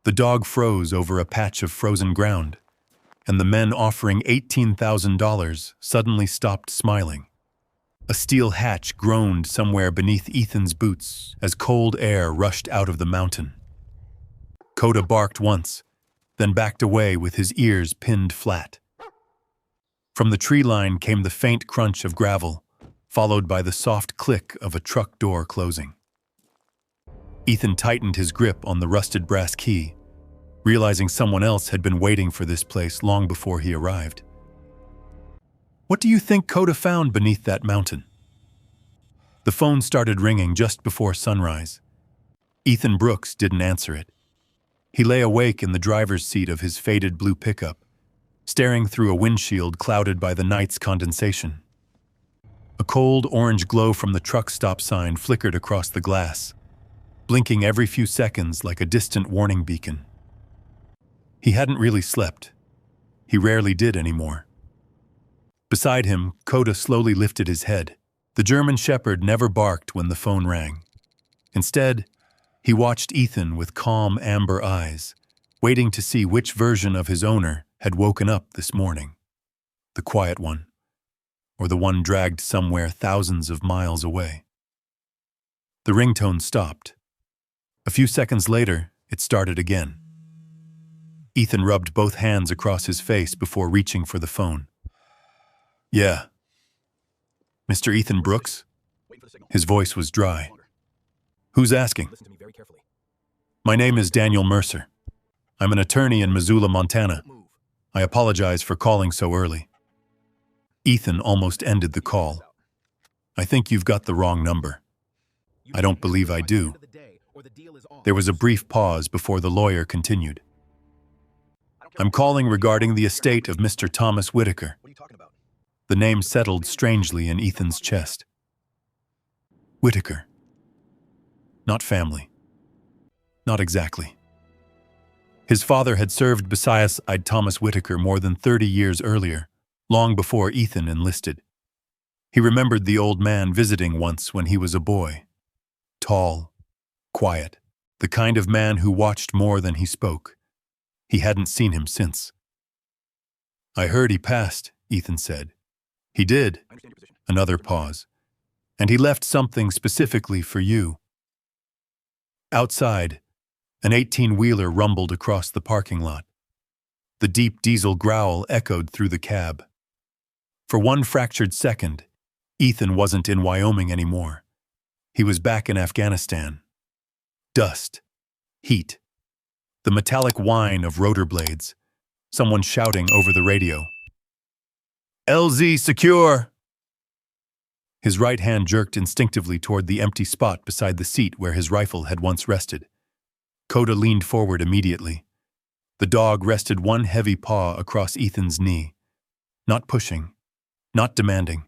The dog froze over a patch of frozen ground, and the men offering $18,000 suddenly stopped smiling. A steel hatch groaned somewhere beneath Ethan's boots as cold air rushed out of the mountain. Koda barked once, then backed away with his ears pinned flat. From the tree line came the faint crunch of gravel, followed by the soft click of a truck door closing. Ethan tightened his grip on the rusted brass key, realizing someone else had been waiting for this place long before he arrived. What do you think Koda found beneath that mountain? The phone started ringing just before sunrise. Ethan Brooks didn't answer it. He lay awake in the driver's seat of his faded blue pickup, staring through a windshield clouded by the night's condensation. A cold orange glow from the truck stop sign flickered across the glass, blinking every few seconds like a distant warning beacon. He hadn't really slept. He rarely did anymore. Beside him, Koda slowly lifted his head. The German shepherd never barked when the phone rang. Instead, he watched Ethan with calm amber eyes, waiting to see which version of his owner had woken up this morning. The quiet one, or the one dragged somewhere thousands of miles away. The ringtone stopped. A few seconds later, it started again. Ethan rubbed both hands across his face before reaching for the phone. Yeah. Mr. Ethan Brooks? His voice was dry. Who's asking? My name is Daniel Mercer. I'm an attorney in Missoula, Montana. I apologize for calling so early. Ethan almost ended the call. I think you've got the wrong number. I don't believe I do. There was a brief pause before the lawyer continued. I'm calling regarding the estate of Mr. Thomas Whitaker. The name settled strangely in Ethan's chest. Whitaker. Not family. Not exactly. His father had served beside Thomas Whitaker more than 30 years earlier, long before Ethan enlisted. He remembered the old man visiting once when he was a boy. Tall, quiet, the kind of man who watched more than he spoke. He hadn't seen him since. I heard he passed, Ethan said. He did. Another pause. And he left something specifically for you. Outside, an 18-wheeler rumbled across the parking lot. The deep diesel growl echoed through the cab. For one fractured second, Ethan wasn't in Wyoming anymore. He was back in Afghanistan. Dust, heat, the metallic whine of rotor blades, someone shouting over the radio. LZ secure! His right hand jerked instinctively toward the empty spot beside the seat where his rifle had once rested. Koda leaned forward immediately. The dog rested one heavy paw across Ethan's knee. Not pushing, not demanding,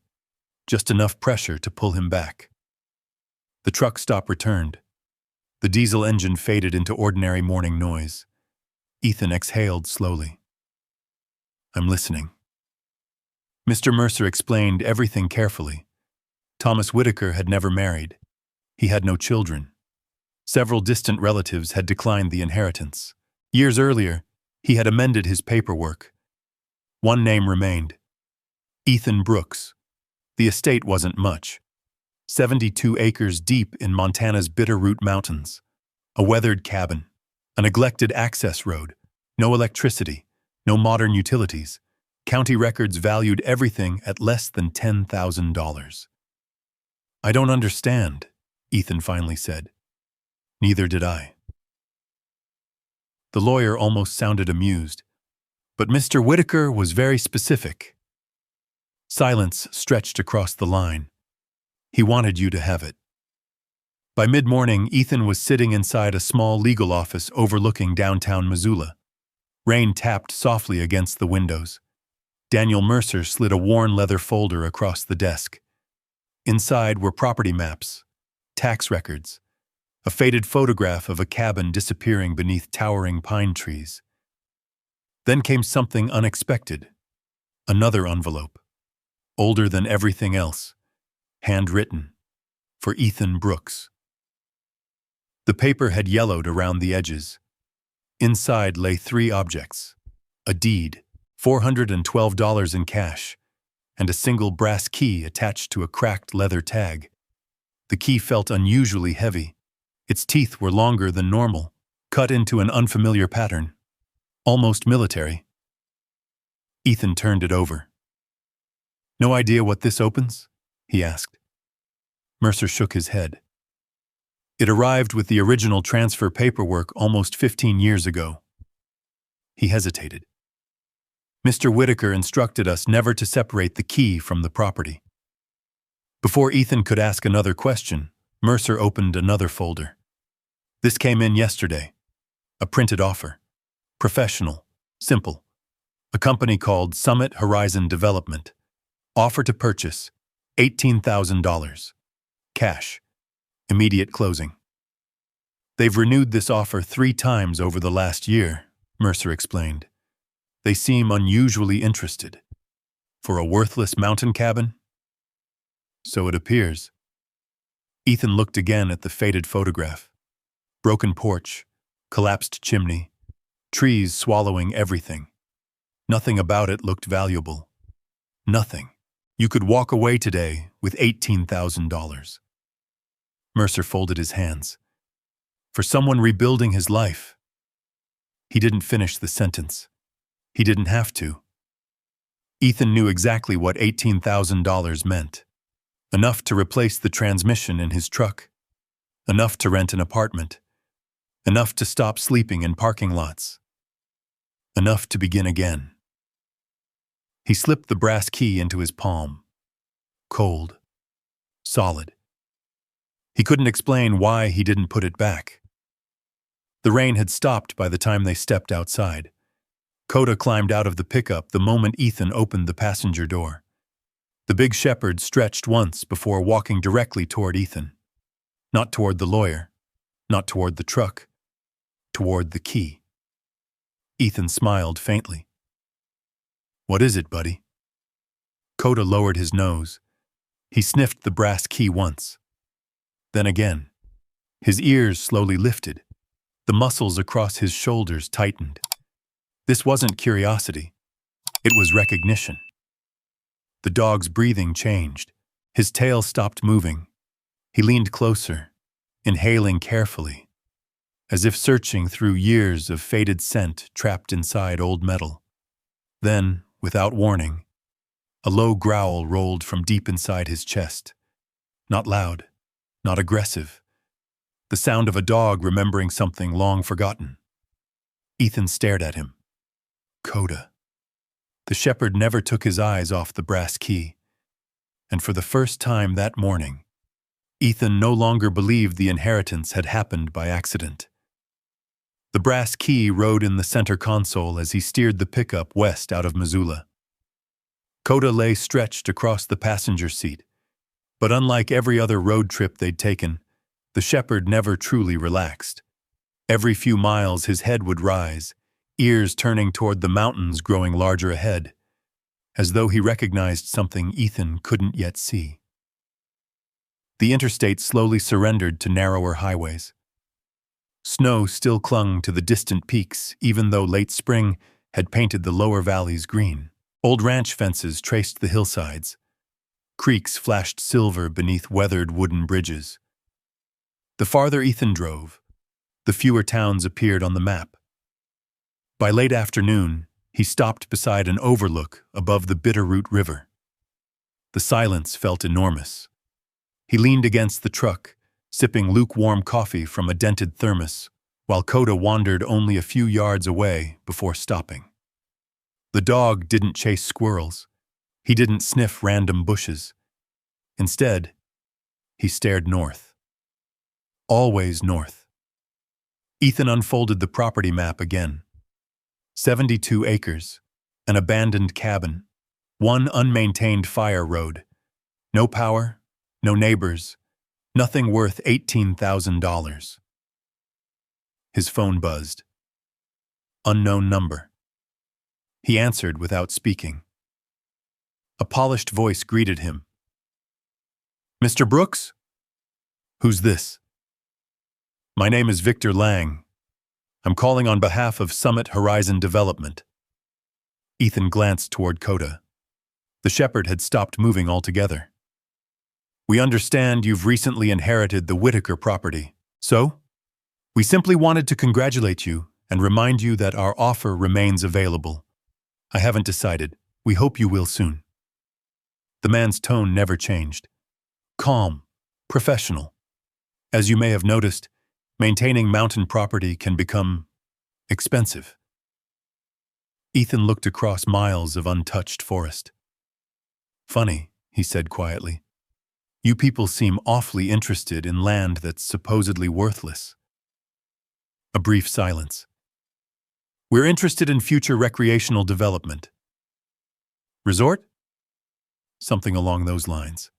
just enough pressure to pull him back. The truck stop returned. The diesel engine faded into ordinary morning noise. Ethan exhaled slowly. I'm listening. Mr. Mercer explained everything carefully. Thomas Whitaker had never married. He had no children. Several distant relatives had declined the inheritance. Years earlier, he had amended his paperwork. One name remained. Ethan Brooks. The estate wasn't much. 72 acres deep in Montana's Bitterroot Mountains. A weathered cabin. A neglected access road. No electricity. No modern utilities. County records valued everything at less than $10,000. I don't understand, Ethan finally said. Neither did I. The lawyer almost sounded amused, but Mr. Whitaker was very specific. Silence stretched across the line. He wanted you to have it. By mid-morning, Ethan was sitting inside a small legal office overlooking downtown Missoula. Rain tapped softly against the windows. Daniel Mercer slid a worn leather folder across the desk. Inside were property maps, tax records, a faded photograph of a cabin disappearing beneath towering pine trees. Then came something unexpected. Another envelope, older than everything else, handwritten, for Ethan Brooks. The paper had yellowed around the edges. Inside lay three objects: a deed, $412 in cash, and a single brass key attached to a cracked leather tag. The key felt unusually heavy. Its teeth were longer than normal, cut into an unfamiliar pattern, almost military. Ethan turned it over. "No idea what this opens?" he asked. Mercer shook his head. "It arrived with the original transfer paperwork almost 15 years ago." He hesitated. "Mr. Whitaker instructed us never to separate the key from the property." Before Ethan could ask another question, Mercer opened another folder. "This came in yesterday. A printed offer. Professional. Simple. A company called Summit Horizon Development. Offer to purchase, $18,000. Cash. Immediate closing." "They've renewed this offer 3 times over the last year," Mercer explained. "They seem unusually interested. For a worthless mountain cabin?" "So it appears." Ethan looked again at the faded photograph. Broken porch, collapsed chimney, trees swallowing everything. Nothing about it looked valuable. Nothing. You could walk away today with $18,000. Mercer folded his hands. "For someone rebuilding his life." He didn't finish the sentence. He didn't have to. Ethan knew exactly what $18,000 meant. Enough to replace the transmission in his truck. Enough to rent an apartment. Enough to stop sleeping in parking lots. Enough to begin again. He slipped the brass key into his palm. Cold. Solid. He couldn't explain why he didn't put it back. The rain had stopped by the time they stepped outside. Koda climbed out of the pickup the moment Ethan opened the passenger door. The big shepherd stretched once before walking directly toward Ethan. Not toward the lawyer. Not toward the truck. Toward the key. Ethan smiled faintly. "What is it, buddy?" Koda lowered his nose. He sniffed the brass key once. Then again. His ears slowly lifted. The muscles across his shoulders tightened. This wasn't curiosity. It was recognition. The dog's breathing changed. His tail stopped moving. He leaned closer, inhaling carefully, as if searching through years of faded scent trapped inside old metal. Then, without warning, a low growl rolled from deep inside his chest. Not loud, not aggressive. The sound of a dog remembering something long forgotten. Ethan stared at him. Koda. The shepherd never took his eyes off the brass key. And for the first time that morning, Ethan no longer believed the inheritance had happened by accident. The brass key rode in the center console as he steered the pickup west out of Missoula. Koda lay stretched across the passenger seat, but unlike every other road trip they'd taken, the shepherd never truly relaxed. Every few miles his head would rise, ears turning toward the mountains growing larger ahead, as though he recognized something Ethan couldn't yet see. The interstate slowly surrendered to narrower highways. Snow still clung to the distant peaks, even though late spring had painted the lower valleys green. Old ranch fences traced the hillsides. Creeks flashed silver beneath weathered wooden bridges. The farther Ethan drove, the fewer towns appeared on the map. By late afternoon, he stopped beside an overlook above the Bitterroot River. The silence felt enormous. He leaned against the truck, sipping lukewarm coffee from a dented thermos, while Koda wandered only a few yards away before stopping. The dog didn't chase squirrels. He didn't sniff random bushes. Instead, he stared north. Always north. Ethan unfolded the property map again. 72 acres, an abandoned cabin, one unmaintained fire road. No power, no neighbors, nothing worth $18,000. His phone buzzed. Unknown number. He answered without speaking. A polished voice greeted him. "Mr. Brooks?" "Who's this?" "My name is Victor Lang. I'm calling on behalf of Summit Horizon Development. Ethan glanced toward Koda. The shepherd had stopped moving altogether. We understand you've recently inherited the Whitaker property, so we simply wanted to congratulate you and remind you that our offer remains available. I haven't decided. We hope you will soon. The man's tone never changed. Calm, professional. As you may have noticed, maintaining mountain property can become expensive. Ethan looked across miles of untouched forest. Funny, he said quietly. You people seem awfully interested in land that's supposedly worthless. A brief silence. We're interested in future recreational development. Resort? Something along those lines.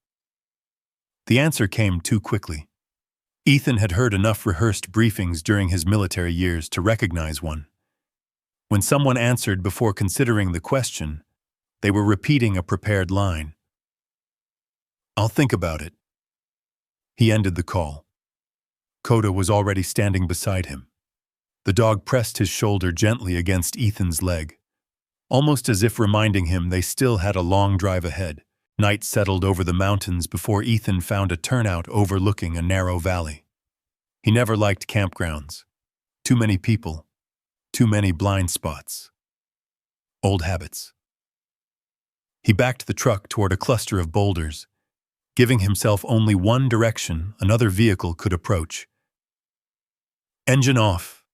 The answer came too quickly. Ethan had heard enough rehearsed briefings during his military years to recognize one. When someone answered before considering the question, they were repeating a prepared line. I'll think about it. He ended the call. Koda was already standing beside him. The dog pressed his shoulder gently against Ethan's leg, almost as if reminding him they still had a long drive ahead. Night settled over the mountains before Ethan found a turnout overlooking a narrow valley. He never liked campgrounds. Too many people. Too many blind spots. Old habits. He backed the truck toward a cluster of boulders, giving himself only one direction another vehicle could approach. Engine off.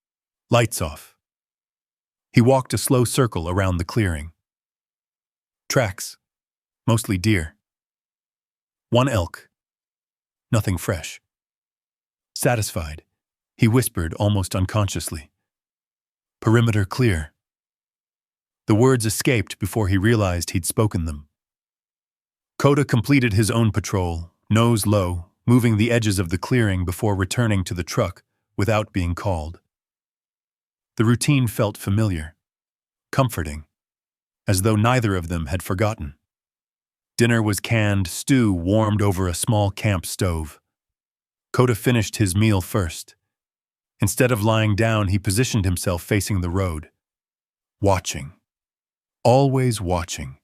Lights off. He walked a slow circle around the clearing. Tracks. Mostly deer. One elk. Nothing fresh. Satisfied, he whispered almost unconsciously. Perimeter clear. The words escaped before he realized he'd spoken them. Koda completed his own patrol, nose low, moving the edges of the clearing before returning to the truck without being called. The routine felt familiar, comforting, as though neither of them had forgotten. Dinner was canned stew warmed over a small camp stove. Koda finished his meal first. Instead of lying down, he positioned himself facing the road. Watching. Always watching.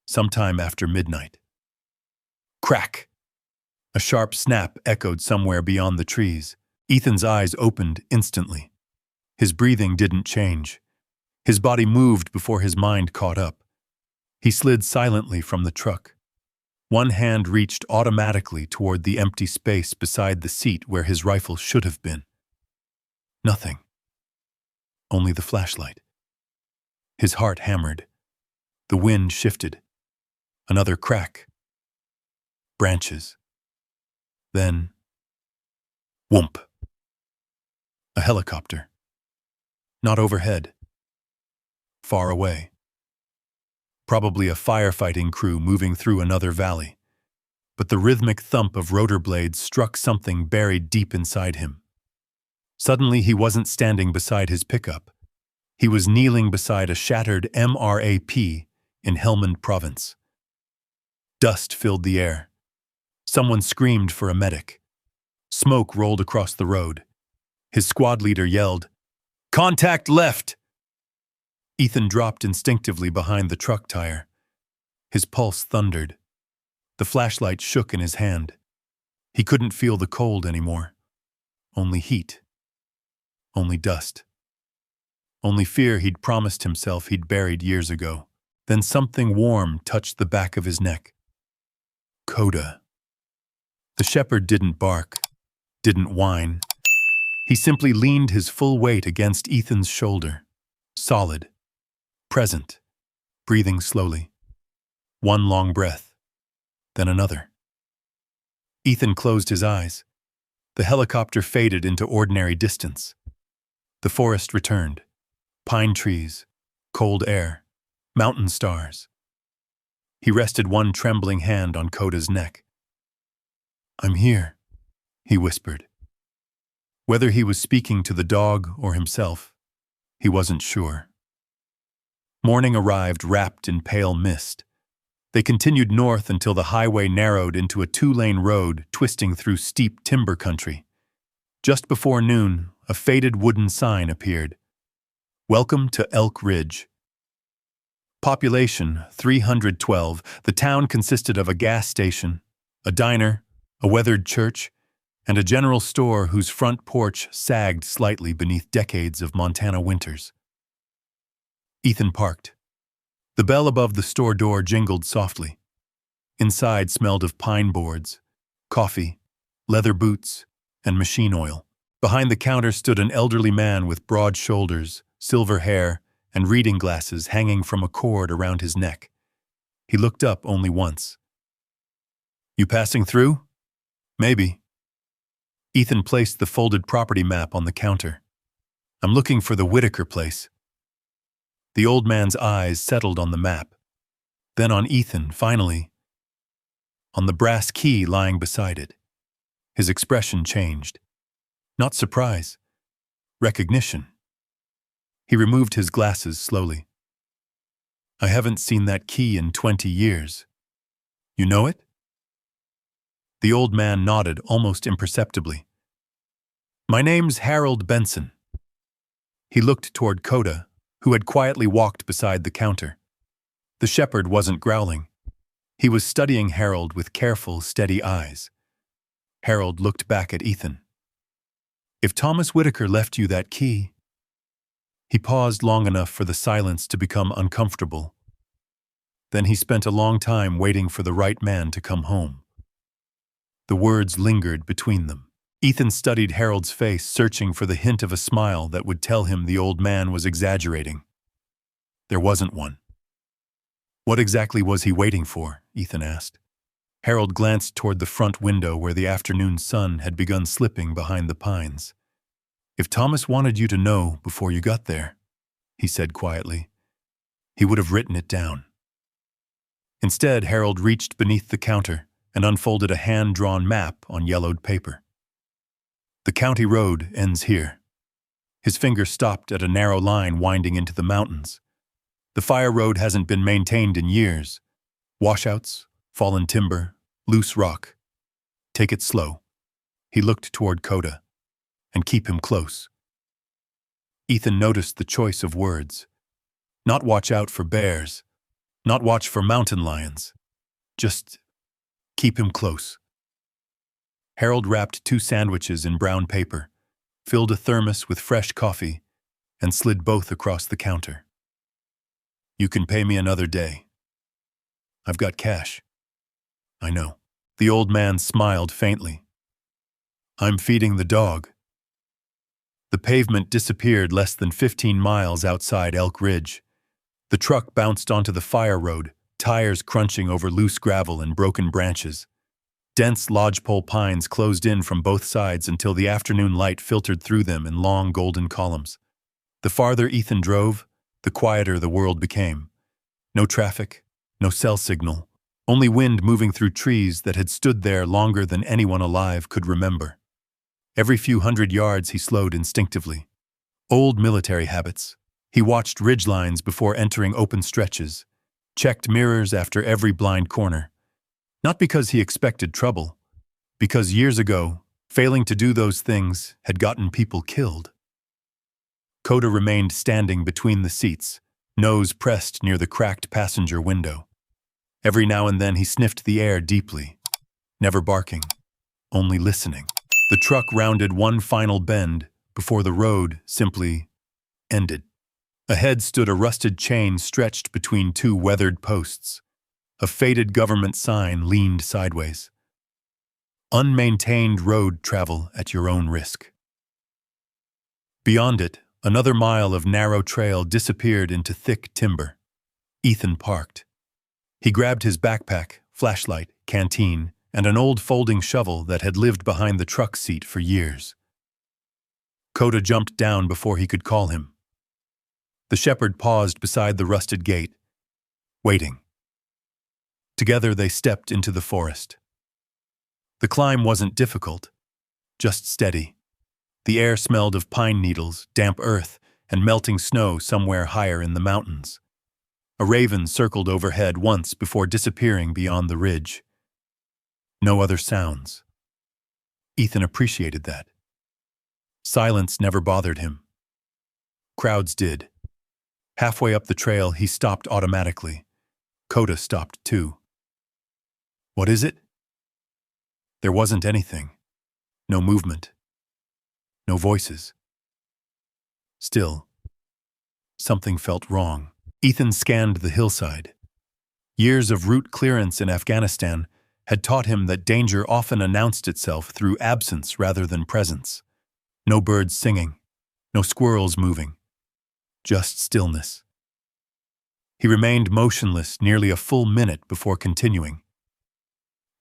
Sometime after midnight. Crack! A sharp snap echoed somewhere beyond the trees. Ethan's eyes opened instantly. His breathing didn't change. His body moved before his mind caught up. He slid silently from the truck. One hand reached automatically toward the empty space beside the seat where his rifle should have been. Nothing. Only the flashlight. His heart hammered. The wind shifted. Another crack. Branches. Then, whoomp. A helicopter. Not overhead. Far away. Probably a firefighting crew moving through another valley. But the rhythmic thump of rotor blades struck something buried deep inside him. Suddenly he wasn't standing beside his pickup. He was kneeling beside a shattered MRAP in Helmand Province. Dust filled the air. Someone screamed for a medic. Smoke rolled across the road. His squad leader yelled, "Contact left!" Ethan dropped instinctively behind the truck tire. His pulse thundered. The flashlight shook in his hand. He couldn't feel the cold anymore. Only heat. Only dust. Only fear he'd promised himself he'd buried years ago. Then something warm touched the back of his neck. Koda. The shepherd didn't bark, didn't whine. He simply leaned his full weight against Ethan's shoulder. Solid. Present. Breathing slowly. One long breath. Then another. Ethan closed his eyes. The helicopter faded into ordinary distance. The forest returned. Pine trees. Cold air. Mountain stars. He rested one trembling hand on Koda's neck. "I'm here," he whispered. Whether he was speaking to the dog or himself, he wasn't sure. Morning arrived wrapped in pale mist. They continued north until the highway narrowed into a two-lane road twisting through steep timber country. Just before noon, a faded wooden sign appeared. Welcome to Elk Ridge. Population 312. The town consisted of a gas station, a diner, a weathered church, and a general store whose front porch sagged slightly beneath decades of Montana winters. Ethan parked. The bell above the store door jingled softly. Inside smelled of pine boards, coffee, leather boots, and machine oil. Behind the counter stood an elderly man with broad shoulders, silver hair, and reading glasses hanging from a cord around his neck. He looked up only once. "You passing through?" "Maybe." Ethan placed the folded property map on the counter. "I'm looking for the Whitaker place." The old man's eyes settled on the map, then on Ethan, finally, on the brass key lying beside it. His expression changed. Not surprise, recognition. He removed his glasses slowly. "I haven't seen that key in 20 years. You know it?" The old man nodded almost imperceptibly. "My name's Harold Benson." He looked toward Koda, who had quietly walked beside the counter. The shepherd wasn't growling. He was studying Harold with careful, steady eyes. Harold looked back at Ethan. "If Thomas Whitaker left you that key..." He paused long enough for the silence to become uncomfortable. Then he spent a long time waiting for the right man to come home. The words lingered between them. Ethan studied Harold's face, searching for the hint of a smile that would tell him the old man was exaggerating. There wasn't one. What exactly was he waiting for? Ethan asked. Harold glanced toward the front window where the afternoon sun had begun slipping behind the pines. "If Thomas wanted you to know before you got there," he said quietly, "he would have written it down." Instead, Harold reached beneath the counter and unfolded a hand-drawn map on yellowed paper. "The county road ends here." His finger stopped at a narrow line winding into the mountains. "The fire road hasn't been maintained in years. Washouts, fallen timber, loose rock. Take it slow." He looked toward Koda. "And keep him close." Ethan noticed the choice of words. Not watch out for bears. Not watch for mountain lions. Just keep him close. Harold wrapped 2 sandwiches in brown paper, filled a thermos with fresh coffee, and slid both across the counter. "You can pay me another day. I've got cash." "I know." The old man smiled faintly. "I'm feeding the dog." The pavement disappeared less than 15 miles outside Elk Ridge. The truck bounced onto the fire road, tires crunching over loose gravel and broken branches. Dense lodgepole pines closed in from both sides until the afternoon light filtered through them in long golden columns. The farther Ethan drove, the quieter the world became. No traffic, no cell signal, only wind moving through trees that had stood there longer than anyone alive could remember. Every few hundred yards he slowed instinctively. Old military habits. He watched ridgelines before entering open stretches, checked mirrors after every blind corner. Not because he expected trouble, because years ago, failing to do those things had gotten people killed. Koda remained standing between the seats, nose pressed near the cracked passenger window. Every now and then he sniffed the air deeply, never barking, only listening. The truck rounded one final bend before the road simply ended. Ahead stood a rusted chain stretched between 2 weathered posts. A faded government sign leaned sideways. "Unmaintained road travel at your own risk." Beyond it, another mile of narrow trail disappeared into thick timber. Ethan parked. He grabbed his backpack, flashlight, canteen, and an old folding shovel that had lived behind the truck seat for years. Koda jumped down before he could call him. The shepherd paused beside the rusted gate, waiting. Together they stepped into the forest. The climb wasn't difficult, just steady. The air smelled of pine needles, damp earth, and melting snow somewhere higher in the mountains. A raven circled overhead once before disappearing beyond the ridge. No other sounds. Ethan appreciated that. Silence never bothered him. Crowds did. Halfway up the trail, he stopped automatically. Koda stopped too. What is it? There wasn't anything. No movement. No voices. Still, something felt wrong. Ethan scanned the hillside. Years of route clearance in Afghanistan had taught him that danger often announced itself through absence rather than presence. No birds singing, no squirrels moving, just stillness. He remained motionless nearly a full minute before continuing.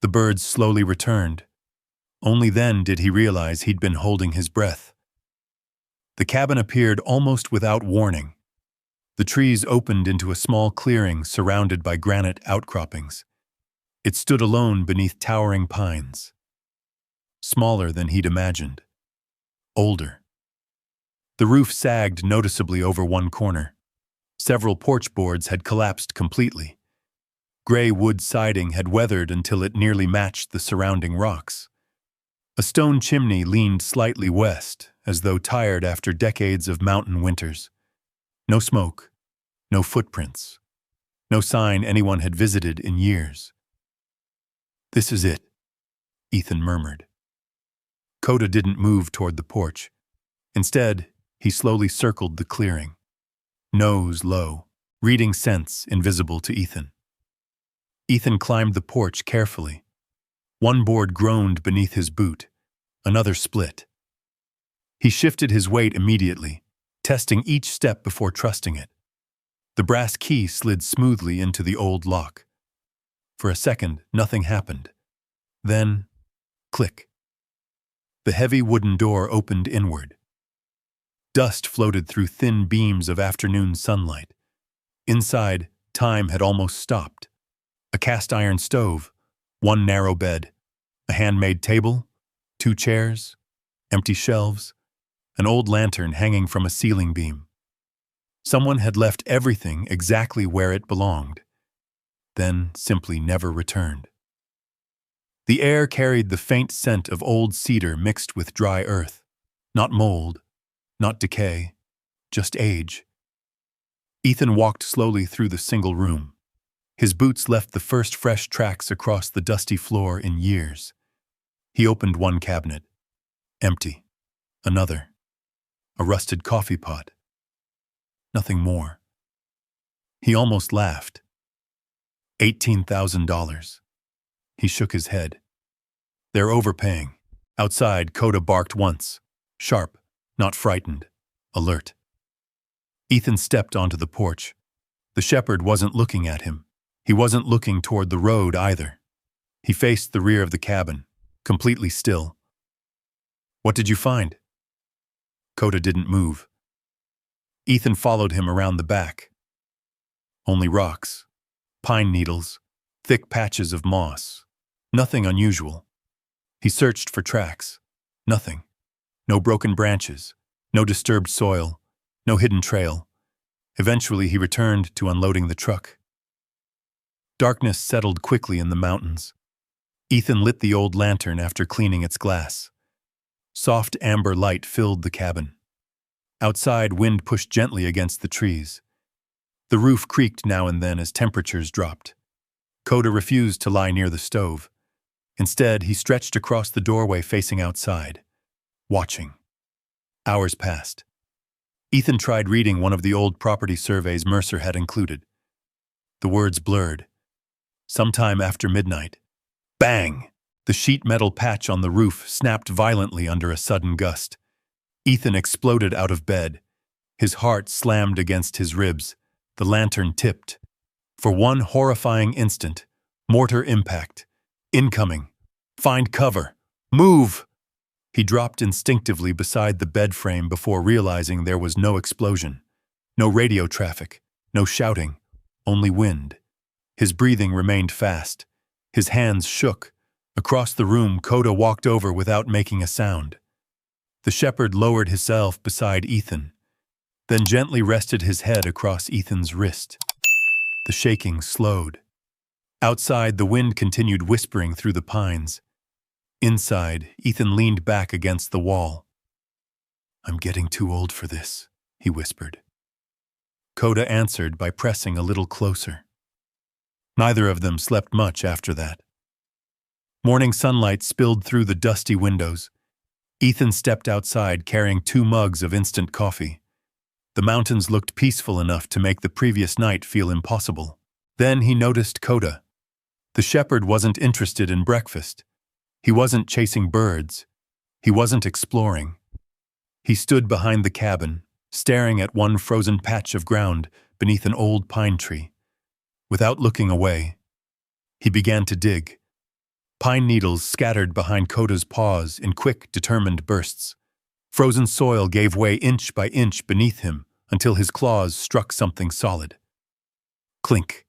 The birds slowly returned. Only then did he realize he'd been holding his breath. The cabin appeared almost without warning. The trees opened into a small clearing surrounded by granite outcroppings. It stood alone beneath towering pines. Smaller than he'd imagined. Older. The roof sagged noticeably over one corner. Several porch boards had collapsed completely. Gray wood siding had weathered until it nearly matched the surrounding rocks. A stone chimney leaned slightly west, as though tired after decades of mountain winters. No smoke, no footprints, no sign anyone had visited in years. "This is it," Ethan murmured. Koda didn't move toward the porch. Instead, he slowly circled the clearing. Nose low, reading scents invisible to Ethan. Ethan climbed the porch carefully. One board groaned beneath his boot, another split. He shifted his weight immediately, testing each step before trusting it. The brass key slid smoothly into the old lock. For a second, nothing happened. Then, click. The heavy wooden door opened inward. Dust floated through thin beams of afternoon sunlight. Inside, time had almost stopped. A cast-iron stove, one narrow bed, a handmade table, 2 chairs, empty shelves, an old lantern hanging from a ceiling beam. Someone had left everything exactly where it belonged, then simply never returned. The air carried the faint scent of old cedar mixed with dry earth. Not mold, not decay, just age. Ethan walked slowly through the single room. His boots left the first fresh tracks across the dusty floor in years. He opened one cabinet. Empty. Another. A rusted coffee pot. Nothing more. He almost laughed. $18,000. He shook his head. They're overpaying. Outside, Koda barked once. Sharp, not frightened. Alert. Ethan stepped onto the porch. The shepherd wasn't looking at him. He wasn't looking toward the road either. He faced the rear of the cabin, completely still. "What did you find?" Koda didn't move. Ethan followed him around the back. Only rocks, pine needles, thick patches of moss. Nothing unusual. He searched for tracks. Nothing. No broken branches, no disturbed soil, no hidden trail. Eventually, he returned to unloading the truck. Darkness settled quickly in the mountains. Ethan lit the old lantern after cleaning its glass. Soft amber light filled the cabin. Outside, wind pushed gently against the trees. The roof creaked now and then as temperatures dropped. Koda refused to lie near the stove. Instead, he stretched across the doorway facing outside, watching. Hours passed. Ethan tried reading one of the old property surveys Mercer had included. The words blurred. Sometime after midnight. Bang! The sheet metal patch on the roof snapped violently under a sudden gust. Ethan exploded out of bed. His heart slammed against his ribs. The lantern tipped. For one horrifying instant, mortar impact. Incoming. Find cover. Move! He dropped instinctively beside the bed frame before realizing there was no explosion. No radio traffic. No shouting. Only wind. His breathing remained fast. His hands shook. Across the room, Koda walked over without making a sound. The shepherd lowered himself beside Ethan, then gently rested his head across Ethan's wrist. The shaking slowed. Outside, the wind continued whispering through the pines. Inside, Ethan leaned back against the wall. "I'm getting too old for this," he whispered. Koda answered by pressing a little closer. Neither of them slept much after that. Morning sunlight spilled through the dusty windows. Ethan stepped outside carrying 2 mugs of instant coffee. The mountains looked peaceful enough to make the previous night feel impossible. Then he noticed Koda. The shepherd wasn't interested in breakfast. He wasn't chasing birds. He wasn't exploring. He stood behind the cabin, staring at one frozen patch of ground beneath an old pine tree. Without looking away, he began to dig. Pine needles scattered behind Koda's paws in quick, determined bursts. Frozen soil gave way inch by inch beneath him until his claws struck something solid. Clink.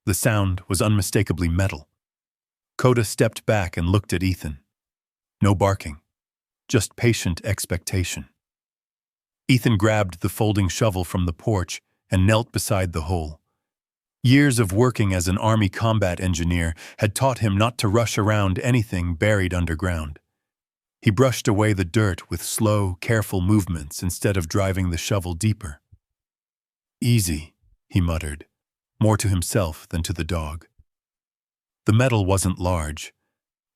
The sound was unmistakably metal. Koda stepped back and looked at Ethan. No barking, just patient expectation. Ethan grabbed the folding shovel from the porch and knelt beside the hole. Years of working as an Army combat engineer had taught him not to rush around anything buried underground. He brushed away the dirt with slow, careful movements instead of driving the shovel deeper. "Easy," he muttered, more to himself than to the dog. The metal wasn't large.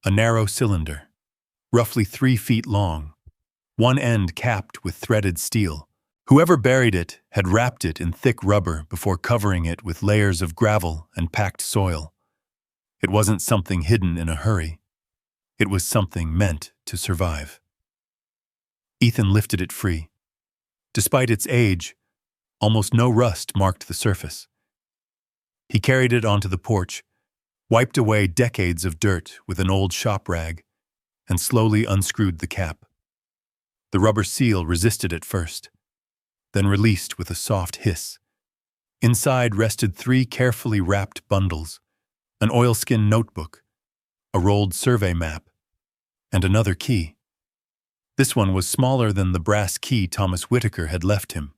A narrow cylinder, roughly 3 feet long, one end capped with threaded steel. Whoever buried it had wrapped it in thick rubber before covering it with layers of gravel and packed soil. It wasn't something hidden in a hurry. It was something meant to survive. Ethan lifted it free. Despite its age, almost no rust marked the surface. He carried it onto the porch, wiped away decades of dirt with an old shop rag, and slowly unscrewed the cap. The rubber seal resisted at first, then released with a soft hiss. Inside rested 3 carefully wrapped bundles, an oilskin notebook, a rolled survey map, and another key. This one was smaller than the brass key Thomas Whitaker had left him.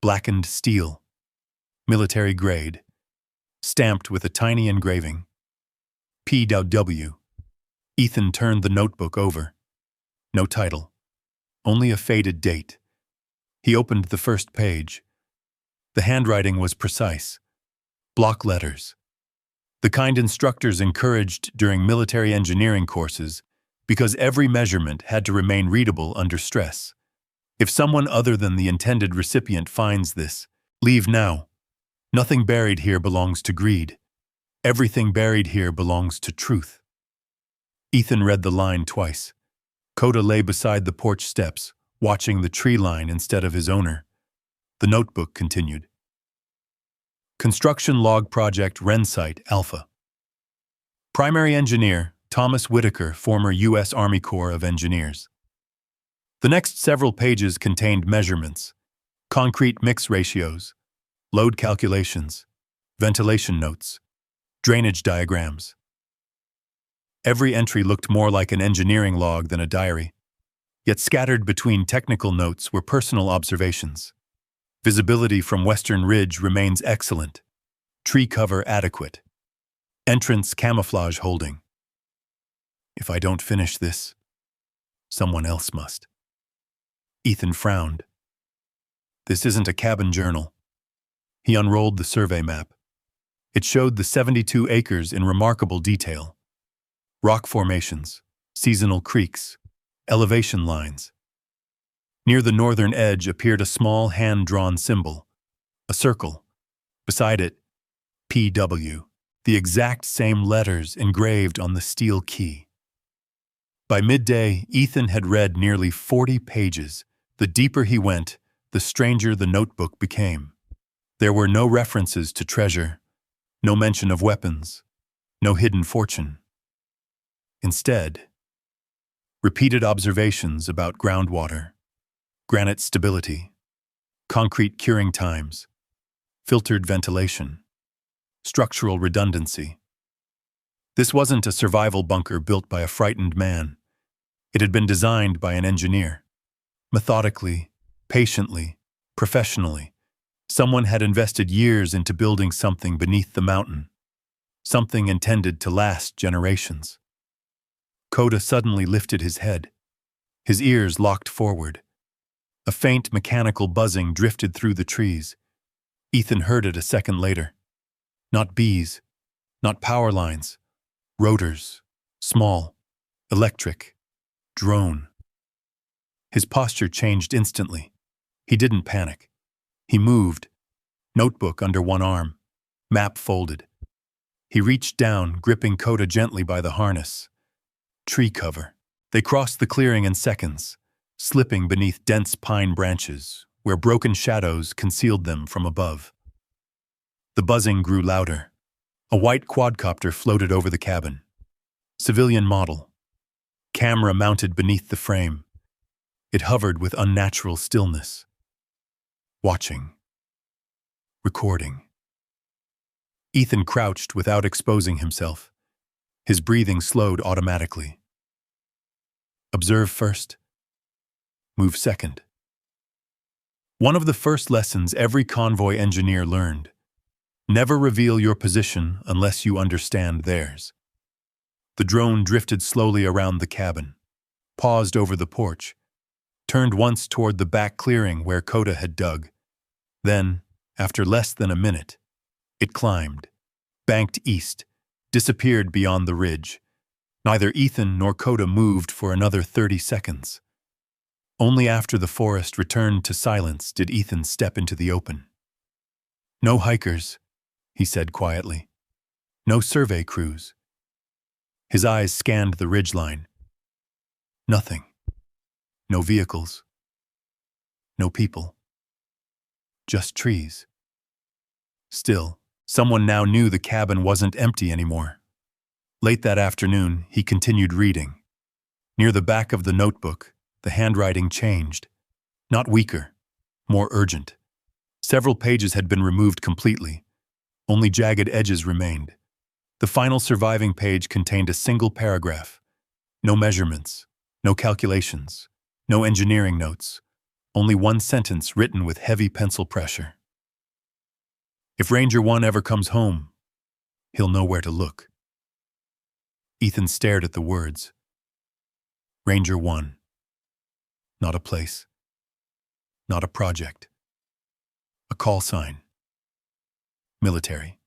Blackened steel, military grade, stamped with a tiny engraving. P.W. Ethan turned the notebook over. No title, only a faded date. He opened the first page. The handwriting was precise. Block letters. The kind instructors encouraged during military engineering courses because every measurement had to remain readable under stress. If someone other than the intended recipient finds this, leave now. Nothing buried here belongs to greed. Everything buried here belongs to truth. Ethan read the line twice. Koda lay beside the porch steps, watching the tree line instead of his owner. The notebook continued. Construction Log Project Wren Site, Alpha. Primary Engineer, Thomas Whitaker, former U.S. Army Corps of Engineers. The next several pages contained measurements, concrete mix ratios, load calculations, ventilation notes, drainage diagrams. Every entry looked more like an engineering log than a diary, yet scattered between technical notes were personal observations. Visibility from Western Ridge remains excellent. Tree cover adequate. Entrance camouflage holding. If I don't finish this, someone else must. Ethan frowned. This isn't a cabin journal. He unrolled the survey map. It showed the 72 acres in remarkable detail. Rock formations, seasonal creeks, elevation lines. Near the northern edge appeared a small hand-drawn symbol, a circle. Beside it, PW, the exact same letters engraved on the steel key. By midday, Ethan had read nearly 40 pages. The deeper he went, the stranger the notebook became. There were no references to treasure, no mention of weapons, no hidden fortune. Instead, repeated observations about groundwater, granite stability, concrete curing times, filtered ventilation, structural redundancy. This wasn't a survival bunker built by a frightened man. It had been designed by an engineer. Methodically, patiently, professionally, someone had invested years into building something beneath the mountain, something intended to last generations. Koda suddenly lifted his head. His ears locked forward. A faint mechanical buzzing drifted through the trees. Ethan heard it a second later. Not bees, not power lines, rotors, small, electric, drone. His posture changed instantly. He didn't panic. He moved, notebook under one arm, map folded. He reached down, gripping Koda gently by the harness. Tree cover. They crossed the clearing in seconds, slipping beneath dense pine branches, where broken shadows concealed them from above. The buzzing grew louder. A white quadcopter floated over the cabin. Civilian model. Camera mounted beneath the frame. It hovered with unnatural stillness. Watching. Recording. Ethan crouched without exposing himself. His breathing slowed automatically. Observe first. Move second. One of the first lessons every convoy engineer learned. Never reveal your position unless you understand theirs. The drone drifted slowly around the cabin, paused over the porch, turned once toward the back clearing where Koda had dug. Then, after less than a minute, it climbed, banked east, disappeared beyond the ridge. Neither Ethan nor Koda moved for another 30 seconds. Only after the forest returned to silence did Ethan step into the open. No hikers, he said quietly. No survey crews. His eyes scanned the ridgeline. Nothing. No vehicles. No people. Just trees. Still, someone now knew the cabin wasn't empty anymore. Late that afternoon, he continued reading. Near the back of the notebook, the handwriting changed. Not weaker, more urgent. Several pages had been removed completely. Only jagged edges remained. The final surviving page contained a single paragraph. No measurements, no calculations, no engineering notes. Only one sentence written with heavy pencil pressure. If Ranger 1 ever comes home, he'll know where to look. Ethan stared at the words. Ranger 1. Not a place. Not a project. A call sign. Military.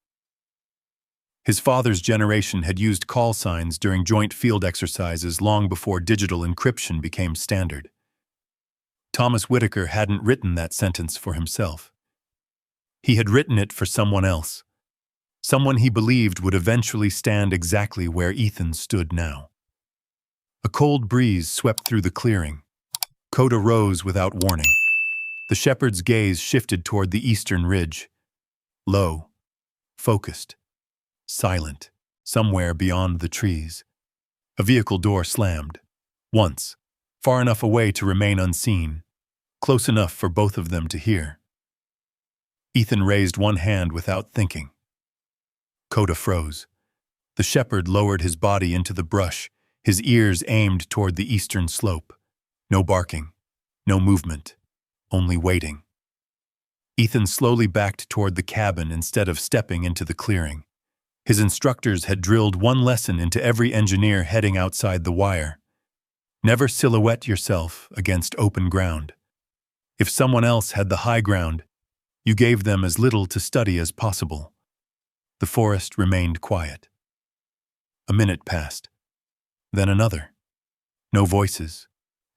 His father's generation had used call signs during joint field exercises long before digital encryption became standard. Thomas Whitaker hadn't written that sentence for himself. He had written it for someone else. Someone he believed would eventually stand exactly where Ethan stood now. A cold breeze swept through the clearing. Koda rose without warning. The shepherd's gaze shifted toward the eastern ridge. Low, focused, silent, somewhere beyond the trees. A vehicle door slammed. Once, far enough away to remain unseen, close enough for both of them to hear. Ethan raised one hand without thinking. Koda froze. The shepherd lowered his body into the brush, his ears aimed toward the eastern slope. No barking, no movement, only waiting. Ethan slowly backed toward the cabin instead of stepping into the clearing. His instructors had drilled one lesson into every engineer heading outside the wire. Never silhouette yourself against open ground. If someone else had the high ground, you gave them as little to study as possible. The forest remained quiet. A minute passed. Then another. No voices,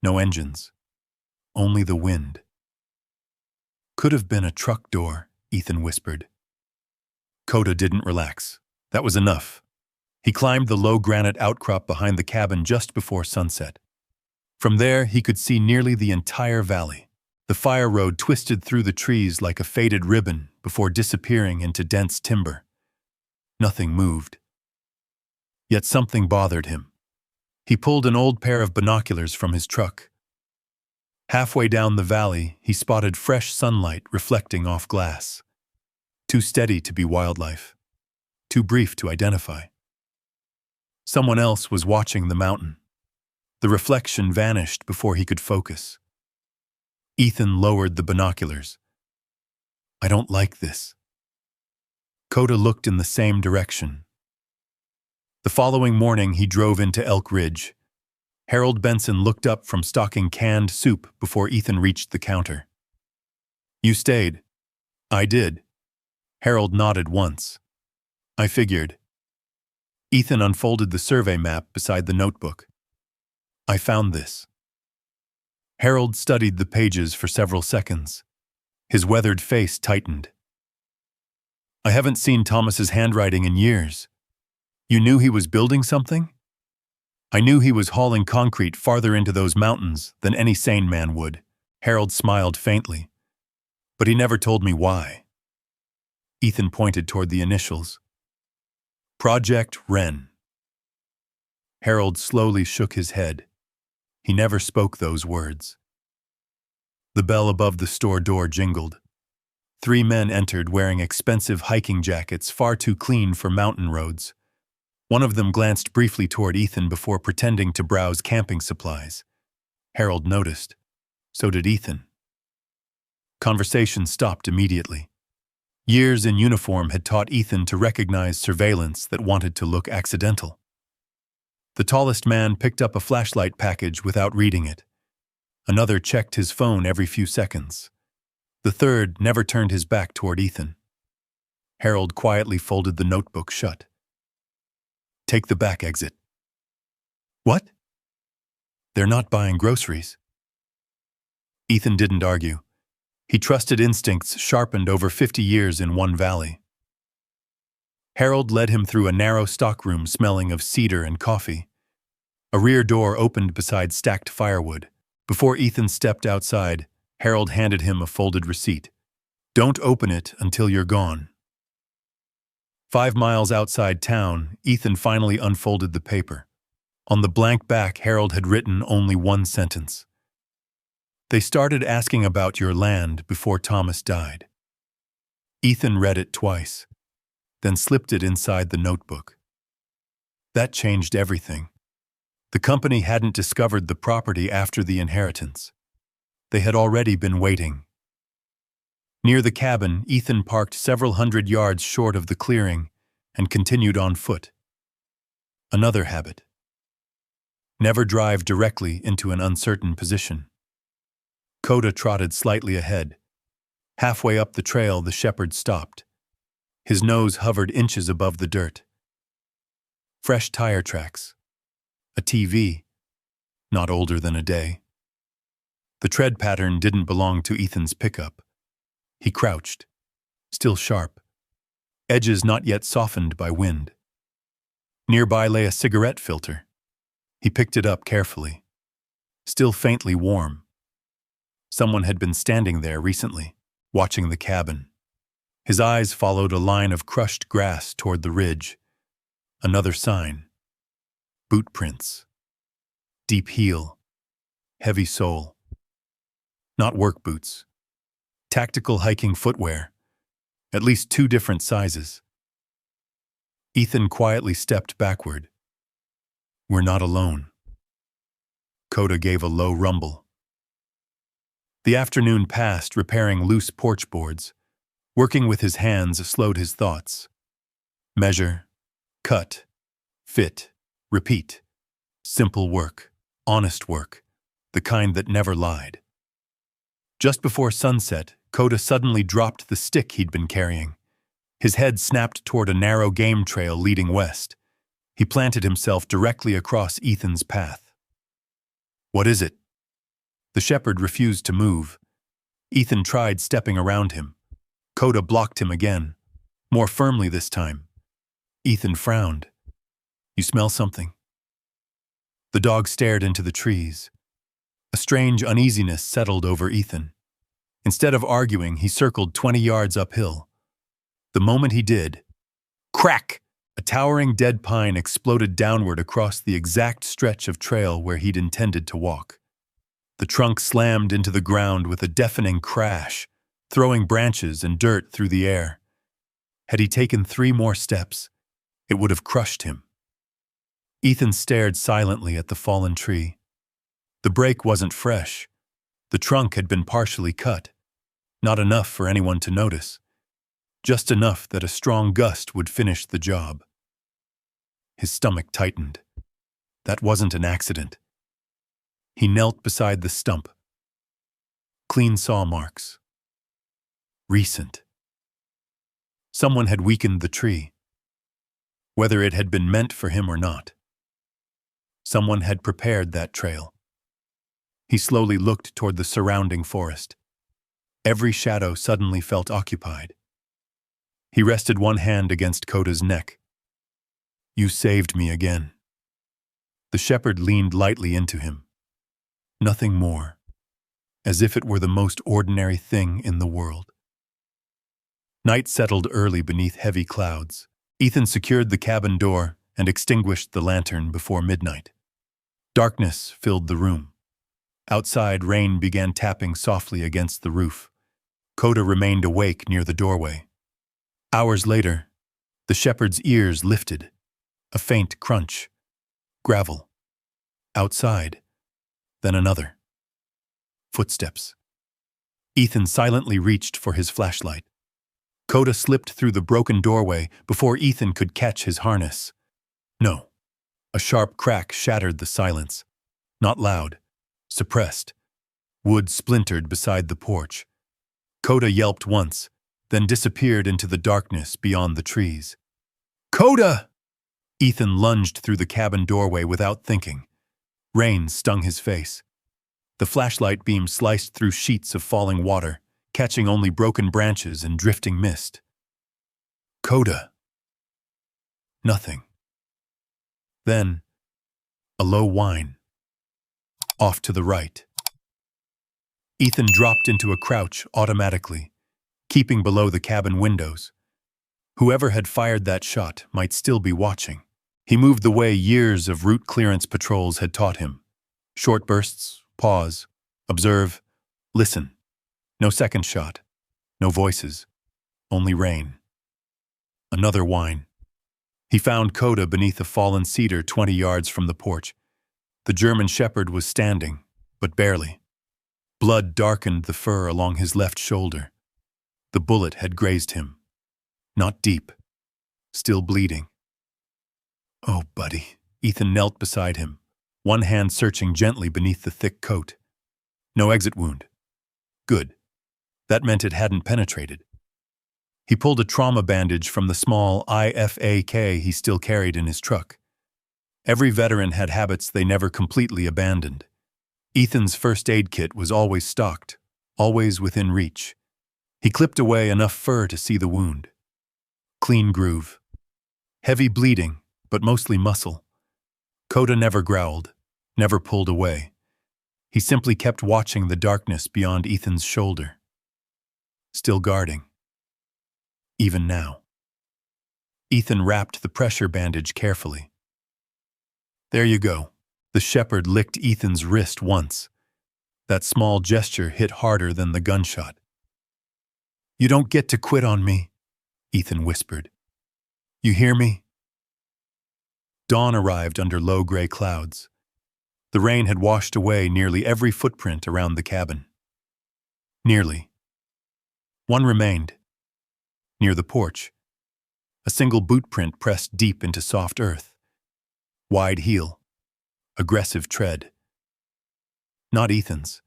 no engines, only the wind. Could have been a truck door, Ethan whispered. Koda didn't relax. That was enough. He climbed the low granite outcrop behind the cabin just before sunset. From there, he could see nearly the entire valley. The fire road twisted through the trees like a faded ribbon before disappearing into dense timber. Nothing moved. Yet something bothered him. He pulled an old pair of binoculars from his truck. Halfway down the valley, he spotted fresh sunlight reflecting off glass. Too steady to be wildlife. Too brief to identify. Someone else was watching the mountain. The reflection vanished before he could focus. Ethan lowered the binoculars. I don't like this. Koda looked in the same direction. The following morning, he drove into Elk Ridge. Harold Benson looked up from stocking canned soup before Ethan reached the counter. "You stayed." "I did." Harold nodded once. "I figured." Ethan unfolded the survey map beside the notebook. "I found this." Harold studied the pages for several seconds. His weathered face tightened. "I haven't seen Thomas's handwriting in years. You knew he was building something?" "I knew he was hauling concrete farther into those mountains than any sane man would." Harold smiled faintly. "But he never told me why." Ethan pointed toward the initials. "Project Wren." Harold slowly shook his head. He never spoke those words. The bell above the store door jingled. 3 men entered wearing expensive hiking jackets far too clean for mountain roads. One of them glanced briefly toward Ethan before pretending to browse camping supplies. Harold noticed. So did Ethan. Conversation stopped immediately. Years in uniform had taught Ethan to recognize surveillance that wanted to look accidental. The tallest man picked up a flashlight package without reading it. Another checked his phone every few seconds. The third never turned his back toward Ethan. Harold quietly folded the notebook shut. "Take the back exit." "What?" "They're not buying groceries." Ethan didn't argue. He trusted instincts sharpened over 50 years in one valley. Harold led him through a narrow stockroom smelling of cedar and coffee. A rear door opened beside stacked firewood. Before Ethan stepped outside, Harold handed him a folded receipt. "Don't open it until you're gone." 5 miles outside town, Ethan finally unfolded the paper. On the blank back, Harold had written only one sentence. "They started asking about your land before Thomas died." Ethan read it twice, then slipped it inside the notebook. That changed everything. The company hadn't discovered the property after the inheritance. They had already been waiting. Near the cabin, Ethan parked several hundred yards short of the clearing and continued on foot. Another habit. Never drive directly into an uncertain position. Koda trotted slightly ahead. Halfway up the trail, the shepherd stopped. His nose hovered inches above the dirt. Fresh tire tracks. A TV, not older than a day. The tread pattern didn't belong to Ethan's pickup. He crouched, still sharp, edges not yet softened by wind. Nearby lay a cigarette filter. He picked it up carefully. Still faintly warm. Someone had been standing there recently, watching the cabin. His eyes followed a line of crushed grass toward the ridge. Another sign. Boot prints. Deep heel. Heavy sole. Not work boots. Tactical hiking footwear. At least 2 different sizes. Ethan quietly stepped backward. "We're not alone." Koda gave a low rumble. The afternoon passed repairing loose porch boards. Working with his hands slowed his thoughts. Measure. Cut. Fit. Repeat. Simple work. Honest work. The kind that never lied. Just before sunset, Koda suddenly dropped the stick he'd been carrying. His head snapped toward a narrow game trail leading west. He planted himself directly across Ethan's path. "What is it?" The shepherd refused to move. Ethan tried stepping around him. Koda blocked him again, more firmly this time. Ethan frowned. "You smell something?" The dog stared into the trees. A strange uneasiness settled over Ethan. Instead of arguing, he circled 20 yards uphill. The moment he did, crack! A towering dead pine exploded downward across the exact stretch of trail where he'd intended to walk. The trunk slammed into the ground with a deafening crash, throwing branches and dirt through the air. Had he taken 3 more steps, it would have crushed him. Ethan stared silently at the fallen tree. The break wasn't fresh. The trunk had been partially cut. Not enough for anyone to notice. Just enough that a strong gust would finish the job. His stomach tightened. That wasn't an accident. He knelt beside the stump. Clean saw marks. Recent. Someone had weakened the tree. Whether it had been meant for him or not. Someone had prepared that trail. He slowly looked toward the surrounding forest. Every shadow suddenly felt occupied. He rested one hand against Koda's neck. "You saved me again." The shepherd leaned lightly into him. Nothing more, as if it were the most ordinary thing in the world. Night settled early beneath heavy clouds. Ethan secured the cabin door and extinguished the lantern before midnight. Darkness filled the room. Outside, rain began tapping softly against the roof. Koda remained awake near the doorway. Hours later, the shepherd's ears lifted. A faint crunch. Gravel. Outside. Then another. Footsteps. Ethan silently reached for his flashlight. Koda slipped through the broken doorway before Ethan could catch his harness. No. A sharp crack shattered the silence. Not loud. Suppressed. Wood splintered beside the porch. Koda yelped once, then disappeared into the darkness beyond the trees. "Koda!" Ethan lunged through the cabin doorway without thinking. Rain stung his face. The flashlight beam sliced through sheets of falling water, catching only broken branches and drifting mist. "Koda." Nothing. Then, a low whine. Off to the right. Ethan dropped into a crouch automatically, keeping below the cabin windows. Whoever had fired that shot might still be watching. He moved the way years of route clearance patrols had taught him. Short bursts, pause, observe, listen. No second shot, no voices, only rain. Another whine. He found Koda beneath a fallen cedar 20 yards from the porch. The German shepherd was standing, but barely. Blood darkened the fur along his left shoulder. The bullet had grazed him. Not deep, still bleeding. "Oh, buddy." Ethan knelt beside him, one hand searching gently beneath the thick coat. No exit wound. Good. That meant it hadn't penetrated. He pulled a trauma bandage from the small IFAK he still carried in his truck. Every veteran had habits they never completely abandoned. Ethan's first aid kit was always stocked, always within reach. He clipped away enough fur to see the wound. Clean groove. Heavy bleeding, but mostly muscle. Koda never growled, never pulled away. He simply kept watching the darkness beyond Ethan's shoulder. Still guarding. Even now. Ethan wrapped the pressure bandage carefully. "There you go." The shepherd licked Ethan's wrist once. That small gesture hit harder than the gunshot. "You don't get to quit on me," Ethan whispered. "You hear me?" Dawn arrived under low gray clouds. The rain had washed away nearly every footprint around the cabin. Nearly. One remained. Near the porch. A single boot print pressed deep into soft earth. Wide heel. Aggressive tread. Not Ethan's.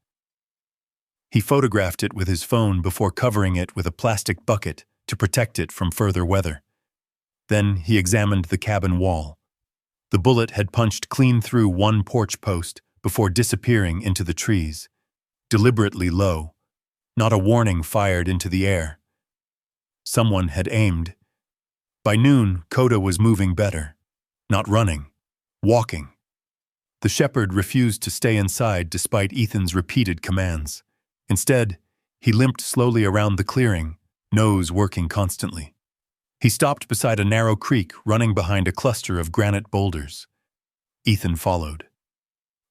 He photographed it with his phone before covering it with a plastic bucket to protect it from further weather. Then he examined the cabin wall. The bullet had punched clean through one porch post before disappearing into the trees. Deliberately low. Not a warning fired into the air. Someone had aimed. By noon, Koda was moving better. Not running. Walking. The shepherd refused to stay inside despite Ethan's repeated commands. Instead, he limped slowly around the clearing, nose working constantly. He stopped beside a narrow creek running behind a cluster of granite boulders. Ethan followed.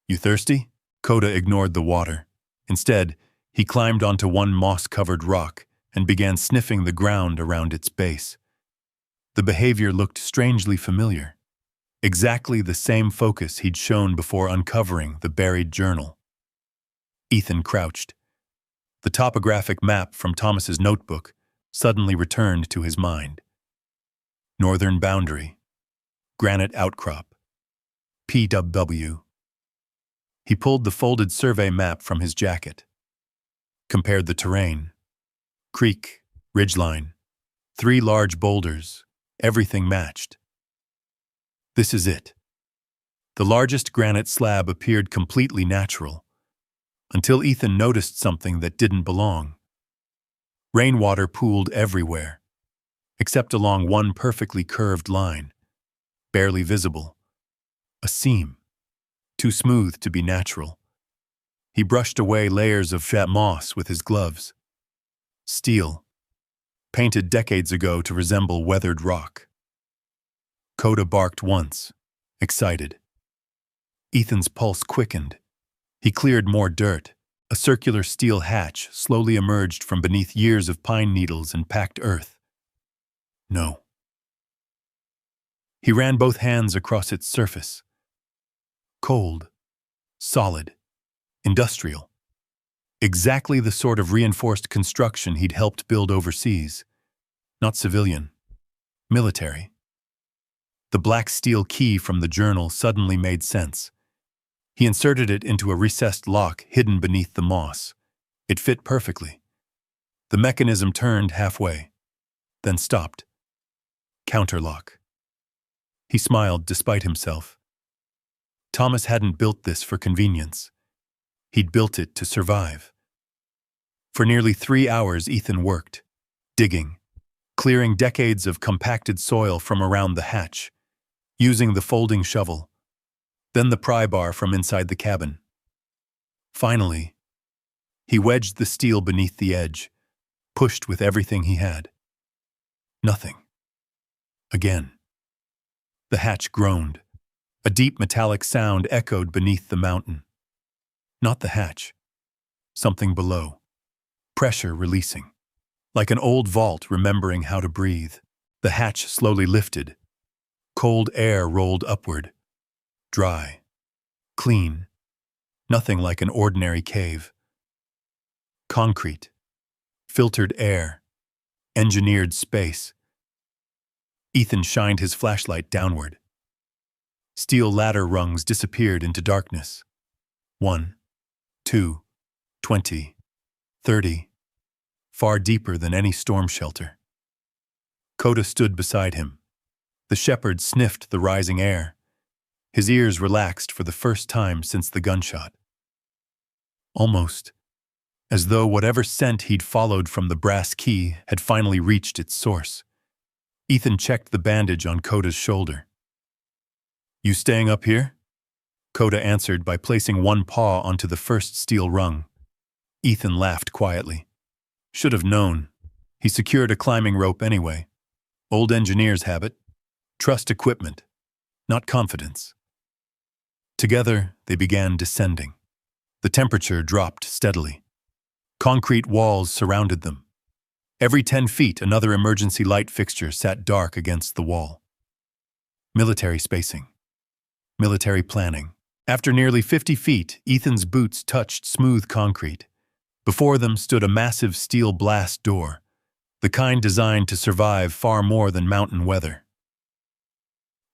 "You thirsty?" Koda ignored the water. Instead, he climbed onto one moss-covered rock and began sniffing the ground around its base. The behavior looked strangely familiar. Exactly the same focus he'd shown before uncovering the buried journal. Ethan crouched. The topographic map from Thomas's notebook suddenly returned to his mind. Northern boundary. Granite outcrop. PW. He pulled the folded survey map from his jacket, compared the terrain. Creek, ridgeline, 3 large boulders, everything matched. This is it. The largest granite slab appeared completely natural, until Ethan noticed something that didn't belong. Rainwater pooled everywhere, except along one perfectly curved line, barely visible. A seam, too smooth to be natural. He brushed away layers of fat moss with his gloves. Steel, painted decades ago to resemble weathered rock. Koda barked once, excited. Ethan's pulse quickened. He cleared more dirt. A circular steel hatch slowly emerged from beneath years of pine needles and packed earth. No. He ran both hands across its surface. Cold, solid, industrial. Exactly the sort of reinforced construction he'd helped build overseas. Not civilian. Military. The black steel key from the journal suddenly made sense. He inserted it into a recessed lock hidden beneath the moss. It fit perfectly. The mechanism turned halfway, then stopped. Counterlock. He smiled despite himself. Thomas hadn't built this for convenience. He'd built it to survive. For nearly 3 hours Ethan worked, digging, clearing decades of compacted soil from around the hatch, using the folding shovel, then the pry bar from inside the cabin. Finally, he wedged the steel beneath the edge, pushed with everything he had. Nothing. Again. The hatch groaned. A deep metallic sound echoed beneath the mountain. Not the hatch. Something below. Pressure releasing. Like an old vault remembering how to breathe. The hatch slowly lifted. Cold air rolled upward. Dry. Clean. Nothing like an ordinary cave. Concrete. Filtered air. Engineered space. Ethan shined his flashlight downward. Steel ladder rungs disappeared into darkness. 1, 2, 20, 30. Far deeper than any storm shelter. Koda stood beside him. The shepherd sniffed the rising air. His ears relaxed for the first time since the gunshot. Almost as though whatever scent he'd followed from the brass key had finally reached its source. Ethan checked the bandage on Koda's shoulder. "You staying up here?" Koda answered by placing one paw onto the first steel rung. Ethan laughed quietly. Should have known. He secured a climbing rope anyway. Old engineer's habit. Trust equipment, not confidence. Together, they began descending. The temperature dropped steadily. Concrete walls surrounded them. Every 10 feet, another emergency light fixture sat dark against the wall. Military spacing. Military planning. After nearly 50 feet, Ethan's boots touched smooth concrete. Before them stood a massive steel blast door, the kind designed to survive far more than mountain weather.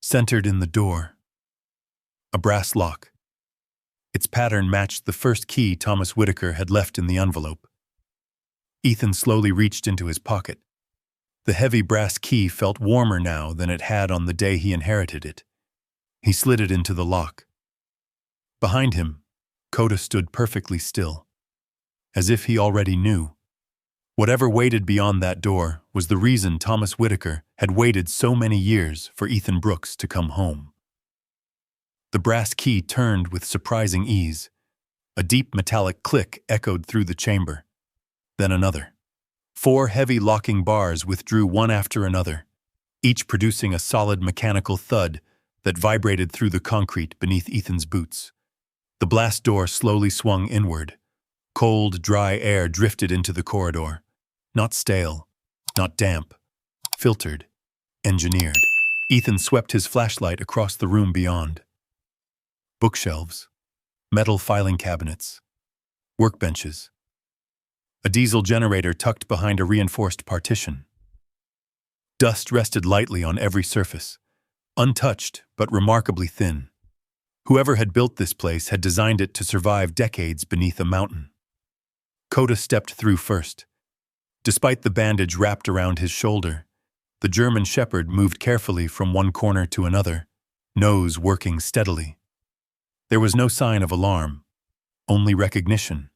Centered in the door, a brass lock. Its pattern matched the first key Thomas Whitaker had left in the envelope. Ethan slowly reached into his pocket. The heavy brass key felt warmer now than it had on the day he inherited it. He slid it into the lock. Behind him, Koda stood perfectly still, as if he already knew. Whatever waited beyond that door was the reason Thomas Whitaker had waited so many years for Ethan Brooks to come home. The brass key turned with surprising ease. A deep metallic click echoed through the chamber. Then another. 4 heavy locking bars withdrew one after another, each producing a solid mechanical thud that vibrated through the concrete beneath Ethan's boots. The blast door slowly swung inward. Cold, dry air drifted into the corridor. Not stale, not damp. Filtered, engineered. Ethan swept his flashlight across the room beyond. Bookshelves, metal filing cabinets, workbenches. A diesel generator tucked behind a reinforced partition. Dust rested lightly on every surface, untouched but remarkably thin. Whoever had built this place had designed it to survive decades beneath a mountain. Koda stepped through first. Despite the bandage wrapped around his shoulder, the German shepherd moved carefully from one corner to another, nose working steadily. There was no sign of alarm, only recognition,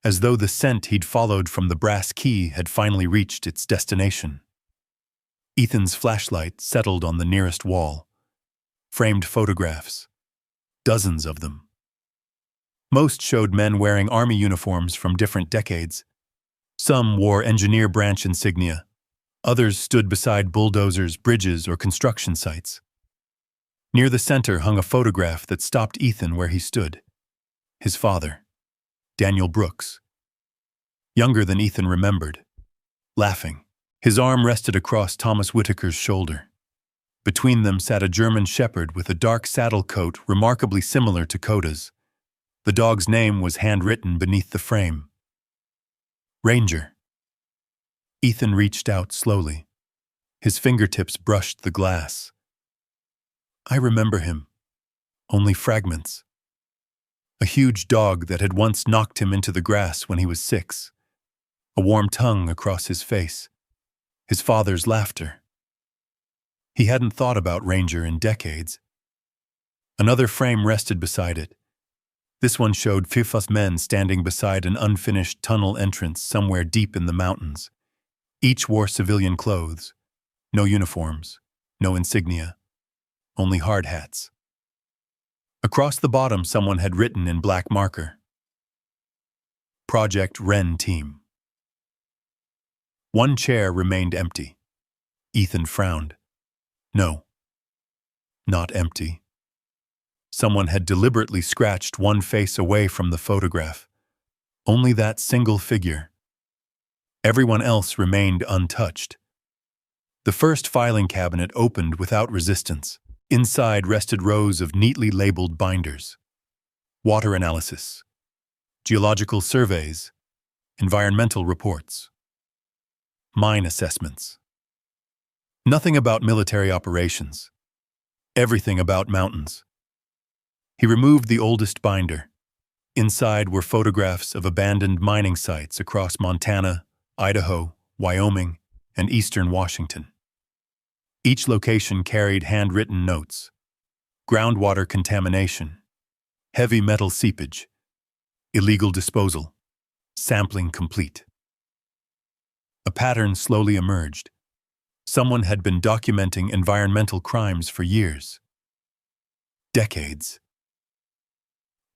as though the scent he'd followed from the brass key had finally reached its destination. Ethan's flashlight settled on the nearest wall. Framed photographs, dozens of them. Most showed men wearing army uniforms from different decades. Some wore engineer branch insignia. Others stood beside bulldozers, bridges, or construction sites. Near the center hung a photograph that stopped Ethan where he stood. His father, Daniel Brooks. Younger than Ethan remembered. Laughing. His arm rested across Thomas Whitaker's shoulder. Between them sat a German shepherd with a dark saddle coat remarkably similar to Koda's. The dog's name was handwritten beneath the frame. Ranger. Ethan reached out slowly. His fingertips brushed the glass. I remember him. Only fragments. A huge dog that had once knocked him into the grass when he was 6. A warm tongue across his face. His father's laughter. He hadn't thought about Ranger in decades. Another frame rested beside it. This one showed 5 men standing beside an unfinished tunnel entrance somewhere deep in the mountains. Each wore civilian clothes. No uniforms, no insignia, only hard hats. Across the bottom someone had written in black marker, Project Wren Team. One chair remained empty. Ethan frowned. No, not empty. Someone had deliberately scratched one face away from the photograph. Only that single figure. Everyone else remained untouched. The first filing cabinet opened without resistance. Inside rested rows of neatly labeled binders. Water analysis, geological surveys, environmental reports, mine assessments. Nothing about military operations. Everything about mountains. He removed the oldest binder. Inside were photographs of abandoned mining sites across Montana, Idaho, Wyoming, and eastern Washington. Each location carried handwritten notes. Groundwater contamination, heavy metal seepage, illegal disposal, sampling complete. A pattern slowly emerged. Someone had been documenting environmental crimes for years. Decades.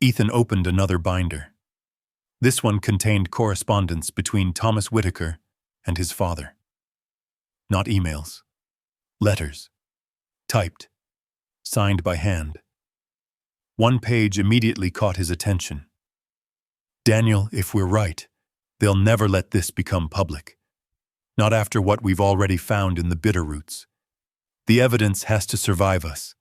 Ethan opened another binder. This one contained correspondence between Thomas Whitaker and his father. Not emails. Letters. Typed. Signed by hand. One page immediately caught his attention. Daniel, if we're right, they'll never let this become public. Not after what we've already found in the Bitterroots. The evidence has to survive us.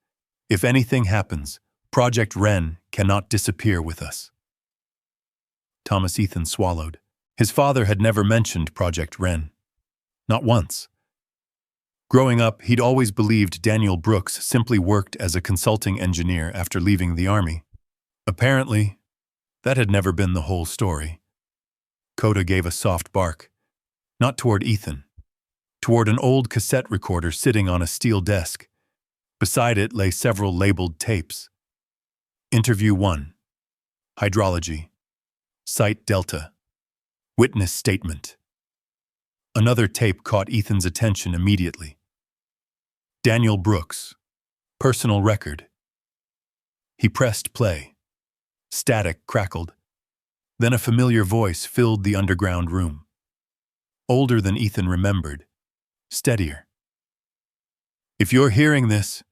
If anything happens, Project Wren cannot disappear with us. Thomas Ethan swallowed. His father had never mentioned Project Wren. Not once. Growing up, he'd always believed Daniel Brooks simply worked as a consulting engineer after leaving the army. Apparently, that had never been the whole story. Koda gave a soft bark. Not toward Ethan. Toward an old cassette recorder sitting on a steel desk. Beside it lay several labeled tapes. Interview 1. Hydrology. Site Delta. Witness statement. Another tape caught Ethan's attention immediately. Daniel Brooks. Personal record. He pressed play. Static crackled. Then a familiar voice filled the underground room. Older than Ethan remembered. Steadier. If you're hearing this,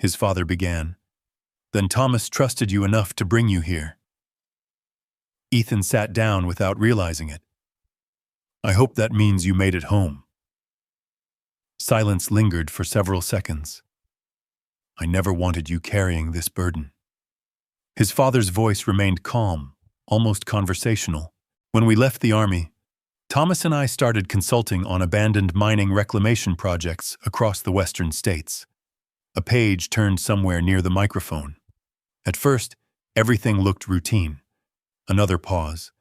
his father began, then Thomas trusted you enough to bring you here. Ethan sat down without realizing it. I hope that means you made it home. Silence lingered for several seconds. I never wanted you carrying this burden. His father's voice remained calm, almost conversational. When we left the army, Thomas and I started consulting on abandoned mining reclamation projects across the western states. A page turned somewhere near the microphone, At first, everything looked routine. Another pause.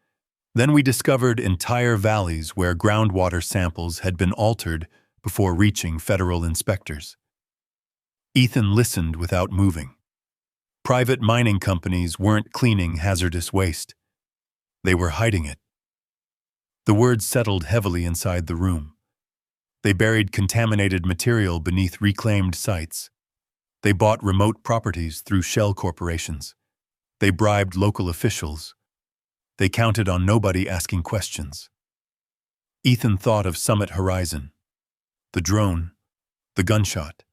Then we discovered entire valleys where groundwater samples had been altered before reaching federal inspectors. Ethan listened without moving. Private mining companies weren't cleaning hazardous waste. They were hiding it. The words settled heavily inside the room. They buried contaminated material beneath reclaimed sites. They bought remote properties through shell corporations. They bribed local officials. They counted on nobody asking questions. Ethan thought of Summit Horizon, the drone, the gunshot,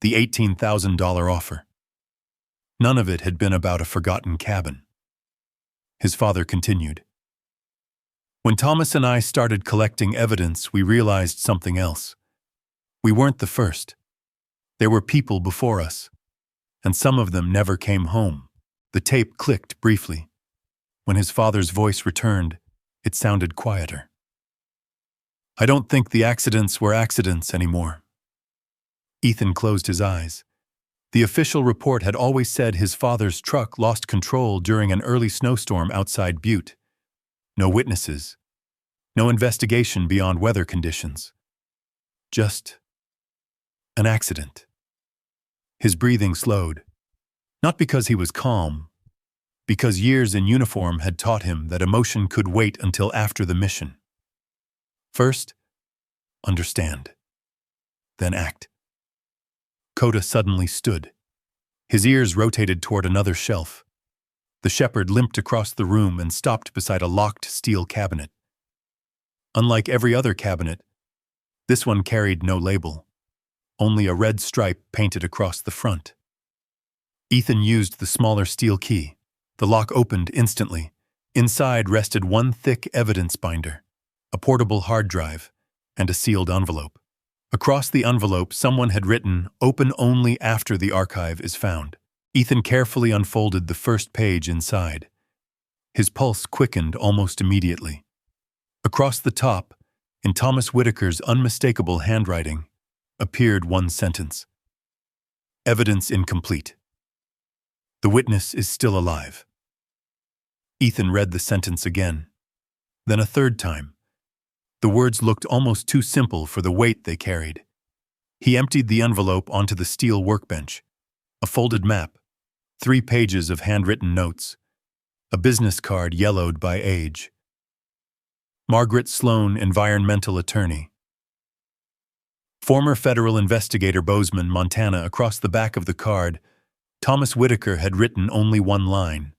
the $18,000 offer. None of it had been about a forgotten cabin. His father continued. When Thomas and I started collecting evidence, we realized something else. We weren't the first. There were people before us, and some of them never came home. The tape clicked briefly. When his father's voice returned, it sounded quieter. I don't think the accidents were accidents anymore. Ethan closed his eyes. The official report had always said his father's truck lost control during an early snowstorm outside Butte. No witnesses. No investigation beyond weather conditions. Just an accident. His breathing slowed. Not because he was calm, because years in uniform had taught him that emotion could wait until after the mission. First, understand. Then act. Koda suddenly stood. His ears rotated toward another shelf. The shepherd limped across the room and stopped beside a locked steel cabinet. Unlike every other cabinet, this one carried no label, only a red stripe painted across the front. Ethan used the smaller steel key. The lock opened instantly. Inside rested one thick evidence binder, a portable hard drive, and a sealed envelope. Across the envelope, someone had written, "Open only after the archive is found." Ethan carefully unfolded the first page inside. His pulse quickened almost immediately. Across the top, in Thomas Whitaker's unmistakable handwriting, appeared one sentence. Evidence incomplete. The witness is still alive. Ethan read the sentence again, then a third time. The words looked almost too simple for the weight they carried. He emptied the envelope onto the steel workbench. A folded map, 3 pages of handwritten notes, a business card yellowed by age. Margaret Sloan, environmental attorney. Former federal investigator Bozeman, Montana. Across the back of the card, Thomas Whitaker had written only one line.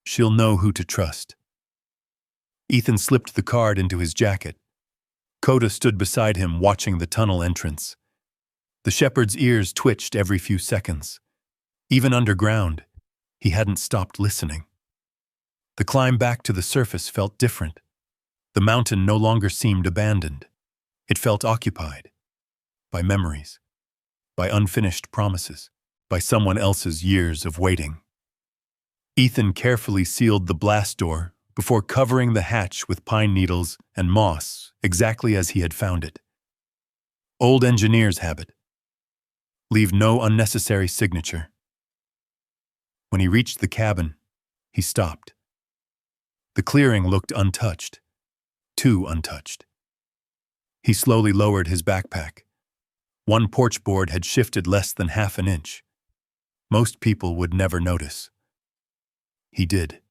She'll know who to trust. Ethan slipped the card into his jacket. Koda stood beside him, watching the tunnel entrance. The shepherd's ears twitched every few seconds. Even underground, he hadn't stopped listening. The climb back to the surface felt different. The mountain no longer seemed abandoned. It felt occupied. By memories. By unfinished promises. By someone else's years of waiting. Ethan carefully sealed the blast door before covering the hatch with pine needles and moss, exactly as he had found it. Old engineer's habit. Leave no unnecessary signature. When he reached the cabin, he stopped. The clearing looked untouched. Too untouched. He slowly lowered his backpack. One porch board had shifted less than half an inch. Most people would never notice. He did.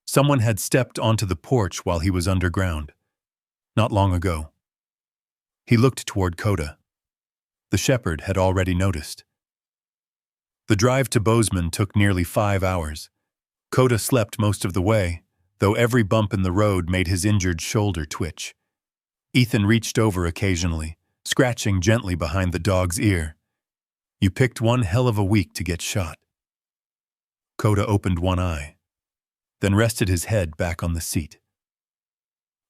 Someone had stepped onto the porch while he was underground. Not long ago. He looked toward Koda. The shepherd had already noticed. The drive to Bozeman took nearly 5 hours. Koda slept most of the way, though every bump in the road made his injured shoulder twitch. Ethan reached over occasionally, scratching gently behind the dog's ear. You picked one hell of a week to get shot. Koda opened one eye, then rested his head back on the seat.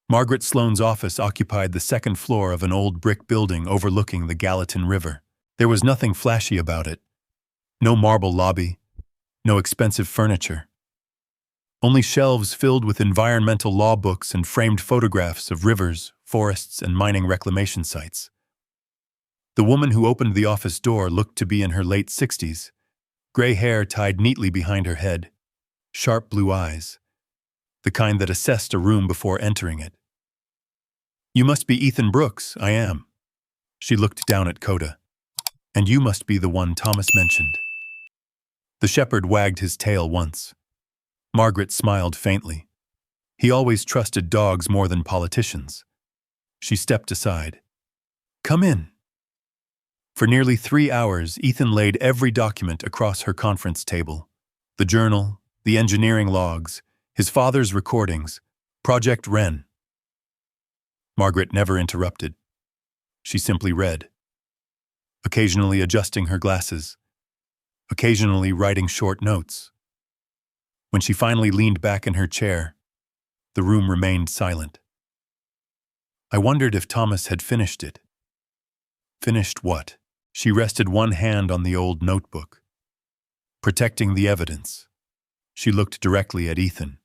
Margaret Sloan's office occupied the second floor of an old brick building overlooking the Gallatin River. There was nothing flashy about it. No marble lobby, no expensive furniture. Only shelves filled with environmental law books and framed photographs of rivers, forests, and mining reclamation sites. The woman who opened the office door looked to be in her late 60s, Gray hair tied neatly behind her head, sharp blue eyes, the kind that assessed a room before entering it. "You must be Ethan Brooks, I am." She looked down at Koda. "And you must be the one Thomas mentioned." The shepherd wagged his tail once. Margaret smiled faintly. He always trusted dogs more than politicians. She stepped aside. "Come in." For nearly 3 hours, Ethan laid every document across her conference table. The journal, the engineering logs, his father's recordings, Project Wren. Margaret never interrupted. She simply read, occasionally adjusting her glasses, occasionally writing short notes. When she finally leaned back in her chair, the room remained silent. I wondered if Thomas had finished it. Finished what? She rested one hand on the old notebook. Protecting the evidence. She looked directly at Ethan.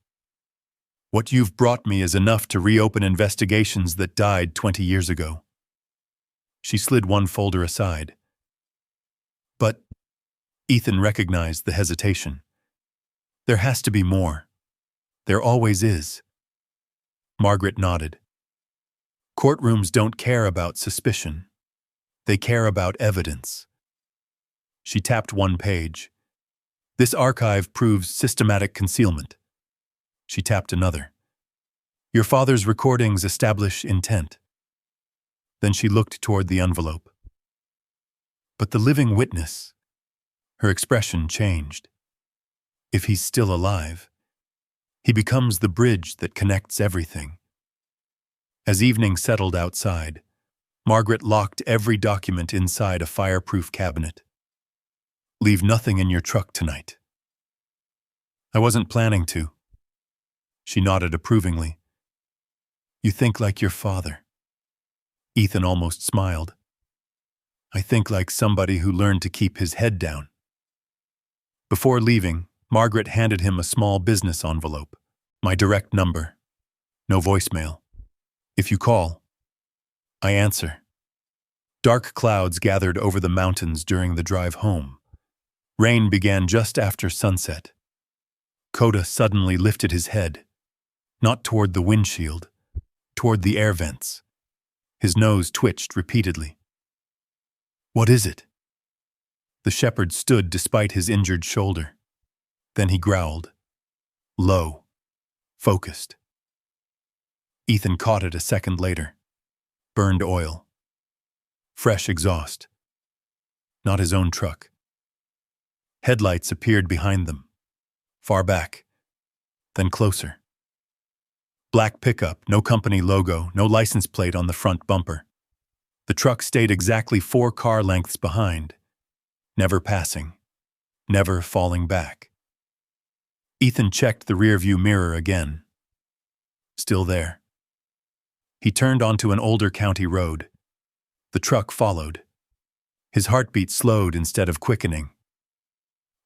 "What you've brought me is enough to reopen investigations that died 20 years ago." She slid one folder aside. "But," Ethan recognized the hesitation, "there has to be more. There always is." Margaret nodded. "Courtrooms don't care about suspicion. They care about evidence." She tapped one page. "This archive proves systematic concealment." She tapped another. "Your father's recordings establish intent." Then she looked toward the envelope. "But the living witness," her expression changed. "If he's still alive, he becomes the bridge that connects everything." As evening settled outside, Margaret locked every document inside a fireproof cabinet. "Leave nothing in your truck tonight." "I wasn't planning to." She nodded approvingly. "You think like your father." Ethan almost smiled. "I think like somebody who learned to keep his head down." Before leaving, Margaret handed him a small business envelope. "My direct number. No voicemail. If you call, I answer." Dark clouds gathered over the mountains during the drive home. Rain began just after sunset. Koda suddenly lifted his head, not toward the windshield, toward the air vents. His nose twitched repeatedly. "What is it?" The shepherd stood despite his injured shoulder. Then he growled. Low. Focused. Ethan caught it a second later. Burned oil. Fresh exhaust. Not his own truck. Headlights appeared behind them. Far back. Then closer. Black pickup, no company logo, no license plate on the front bumper. The truck stayed exactly 4 car lengths behind. Never passing. Never falling back. Ethan checked the rearview mirror again. Still there. He turned onto an older county road. The truck followed. His heartbeat slowed instead of quickening.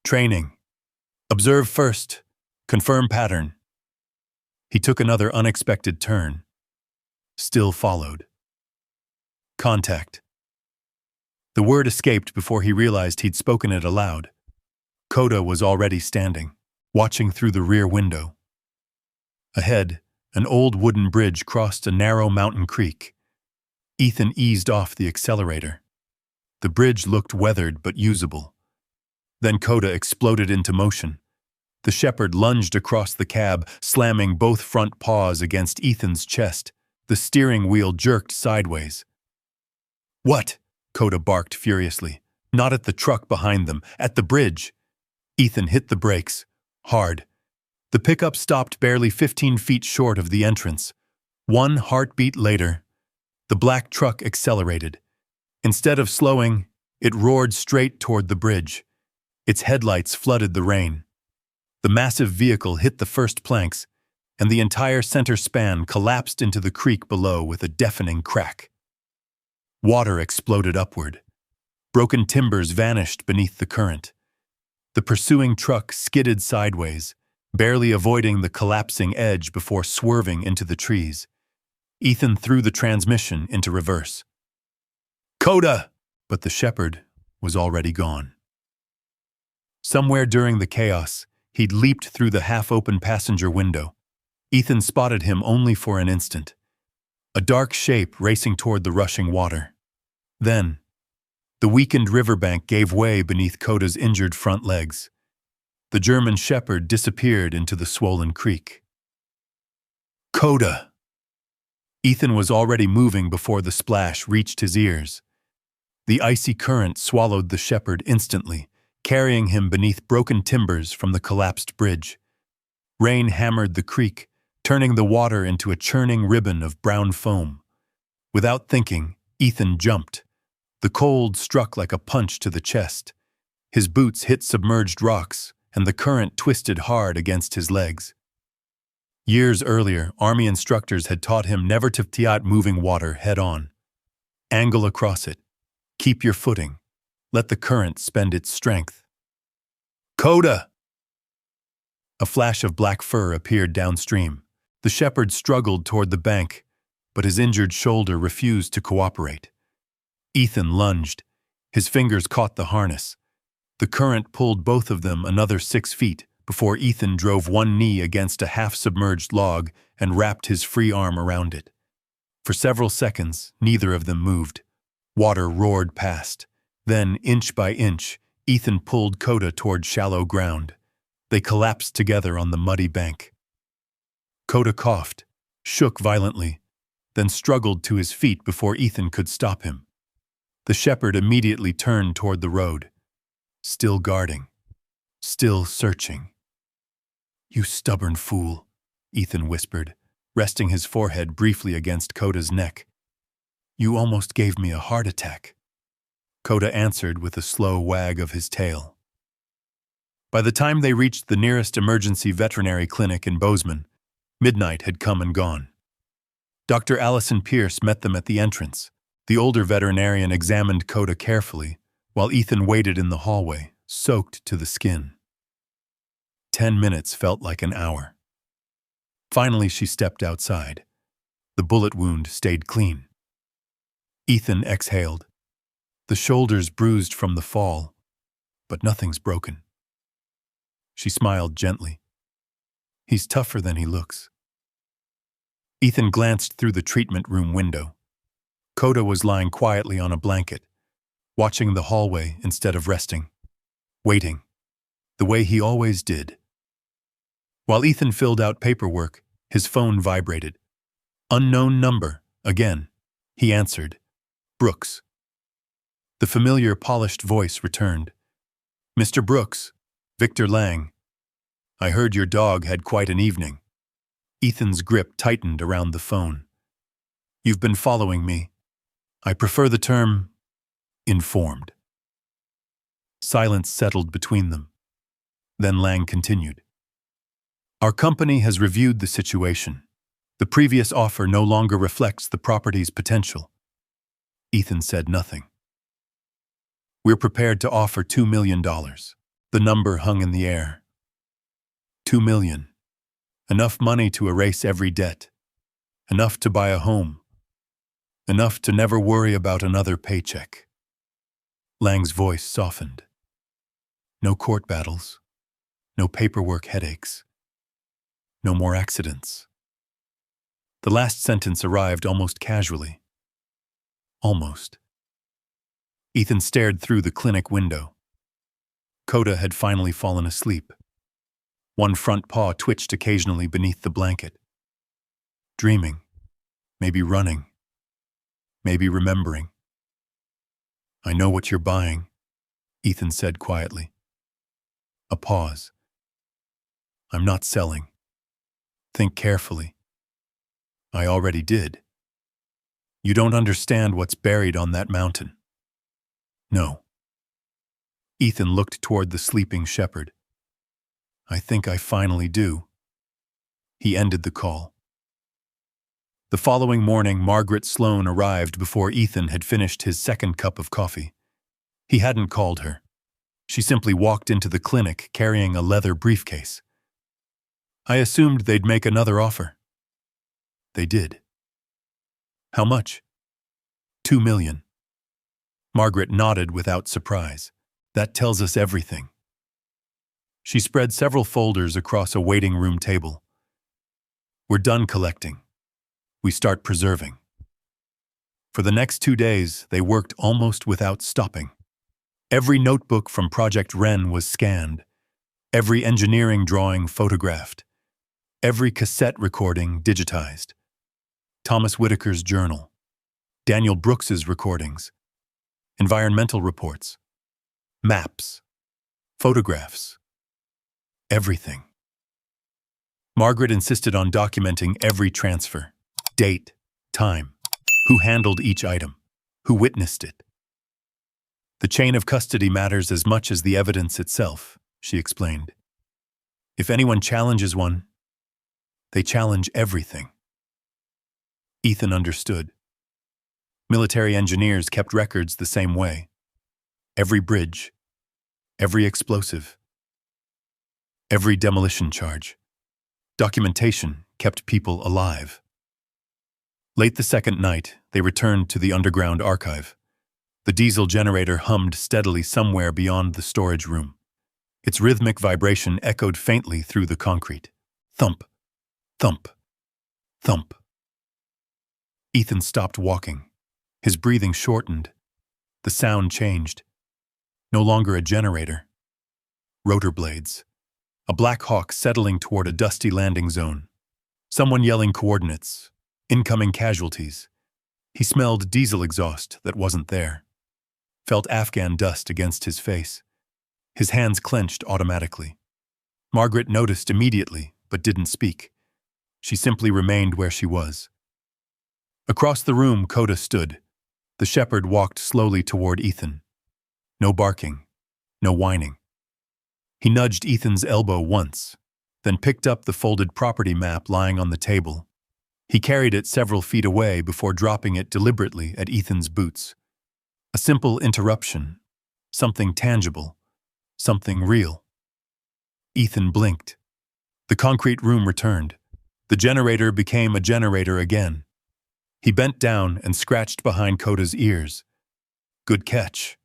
Training. Observe first. Confirm pattern. He took another unexpected turn. Still followed. Contact. The word escaped before he realized he'd spoken it aloud. Koda was already standing, watching through the rear window. Ahead, an old wooden bridge crossed a narrow mountain creek. Ethan eased off the accelerator. The bridge looked weathered but usable. Then Koda exploded into motion. The shepherd lunged across the cab, slamming both front paws against Ethan's chest. The steering wheel jerked sideways. "What?" Koda barked furiously. Not at the truck behind them, at the bridge. Ethan hit the brakes. Hard. The pickup stopped barely 15 feet short of the entrance. One heartbeat later, the black truck accelerated. Instead of slowing, it roared straight toward the bridge. Its headlights flooded the rain. The massive vehicle hit the first planks, and the entire center span collapsed into the creek below with a deafening crack. Water exploded upward. Broken timbers vanished beneath the current. The pursuing truck skidded sideways, barely avoiding the collapsing edge before swerving into the trees. Ethan threw the transmission into reverse. "Koda!" But the shepherd was already gone. Somewhere during the chaos, he'd leaped through the half-open passenger window. Ethan spotted him only for an instant. A dark shape racing toward the rushing water. Then, the weakened riverbank gave way beneath Koda's injured front legs. The German shepherd disappeared into the swollen creek. Koda! Ethan was already moving before the splash reached his ears. The icy current swallowed the shepherd instantly, carrying him beneath broken timbers from the collapsed bridge. Rain hammered the creek, turning the water into a churning ribbon of brown foam. Without thinking, Ethan jumped. The cold struck like a punch to the chest. His boots hit submerged rocks, and the current twisted hard against his legs. Years earlier, Army instructors had taught him never to fight moving water head-on. Angle across it. Keep your footing. Let the current spend its strength. Koda! A flash of black fur appeared downstream. The shepherd struggled toward the bank, but his injured shoulder refused to cooperate. Ethan lunged. His fingers caught the harness. The current pulled both of them another 6 feet before Ethan drove one knee against a half-submerged log and wrapped his free arm around it. For several seconds, neither of them moved. Water roared past. Then, inch by inch, Ethan pulled Koda toward shallow ground. They collapsed together on the muddy bank. Koda coughed, shook violently, then struggled to his feet before Ethan could stop him. The shepherd immediately turned toward the road. Still guarding. Still searching. "You stubborn fool," Ethan whispered, resting his forehead briefly against Koda's neck. "You almost gave me a heart attack." Koda answered with a slow wag of his tail. By the time they reached the nearest emergency veterinary clinic in Bozeman, midnight had come and gone. Dr. Allison Pierce met them at the entrance. The older veterinarian examined Koda carefully, while Ethan waited in the hallway, soaked to the skin. 10 minutes felt like an hour. Finally, she stepped outside. The bullet wound stayed clean. Ethan exhaled. The shoulders bruised from the fall, but nothing's broken. She smiled gently. He's tougher than he looks. Ethan glanced through the treatment room window. Koda was lying quietly on a blanket, watching the hallway instead of resting, waiting, the way he always did. While Ethan filled out paperwork, his phone vibrated. Unknown number, again. He answered. Brooks. The familiar polished voice returned. "Mr. Brooks, Victor Lang. I heard your dog had quite an evening." Ethan's grip tightened around the phone. "You've been following me. I prefer the term informed." Silence settled between them. Then Lang continued. "Our company has reviewed the situation. The previous offer no longer reflects the property's potential." Ethan said nothing. "We're prepared to offer $2 million. The number hung in the air. $2 million. Enough money to erase every debt. Enough to buy a home. Enough to never worry about another paycheck." Lang's voice softened. "No court battles. No paperwork headaches. No more accidents." The last sentence arrived almost casually. Almost. Ethan stared through the clinic window. Koda had finally fallen asleep. One front paw twitched occasionally beneath the blanket. Dreaming. Maybe running. Maybe remembering. "I know what you're buying," Ethan said quietly. A pause. "I'm not selling. Think carefully." "I already did." "You don't understand what's buried on that mountain." "No." Ethan looked toward the sleeping shepherd. "I think I finally do." He ended the call. The following morning, Margaret Sloan arrived before Ethan had finished his second cup of coffee. He hadn't called her. She simply walked into the clinic carrying a leather briefcase. "I assumed they'd make another offer." "They did." "How much?" $2 million. Margaret nodded without surprise. "That tells us everything." She spread several folders across a waiting room table. We're done collecting. We start preserving. For the next 2 days, they worked almost without stopping. Every notebook from Project Wren was scanned, every engineering drawing photographed, every cassette recording digitized. Thomas Whitaker's journal, Daniel Brooks's recordings, environmental reports, maps, photographs, everything. Margaret insisted on documenting every transfer, date, time, who handled each item, who witnessed it. The chain of custody matters as much as the evidence itself, she explained. If anyone challenges one, they challenge everything. Ethan understood. Military engineers kept records the same way. Every bridge, every explosive, every demolition charge. Documentation kept people alive. Late the second night, they returned to the underground archive. The diesel generator hummed steadily somewhere beyond the storage room. Its rhythmic vibration echoed faintly through the concrete. Thump, thump, thump. Ethan stopped walking. His breathing shortened. The sound changed. No longer a generator. Rotor blades. A Black Hawk settling toward a dusty landing zone. Someone yelling coordinates. Incoming casualties. He smelled diesel exhaust that wasn't there. Felt Afghan dust against his face. His hands clenched automatically. Margaret noticed immediately, but didn't speak. She simply remained where she was. Across the room, Koda stood. The shepherd walked slowly toward Ethan. No barking, no whining. He nudged Ethan's elbow once, then picked up the folded property map lying on the table. He carried it several feet away before dropping it deliberately at Ethan's boots. A simple interruption, something tangible, something real. Ethan blinked. The concrete room returned. The generator became a generator again. He bent down and scratched behind Koda's ears. Good catch.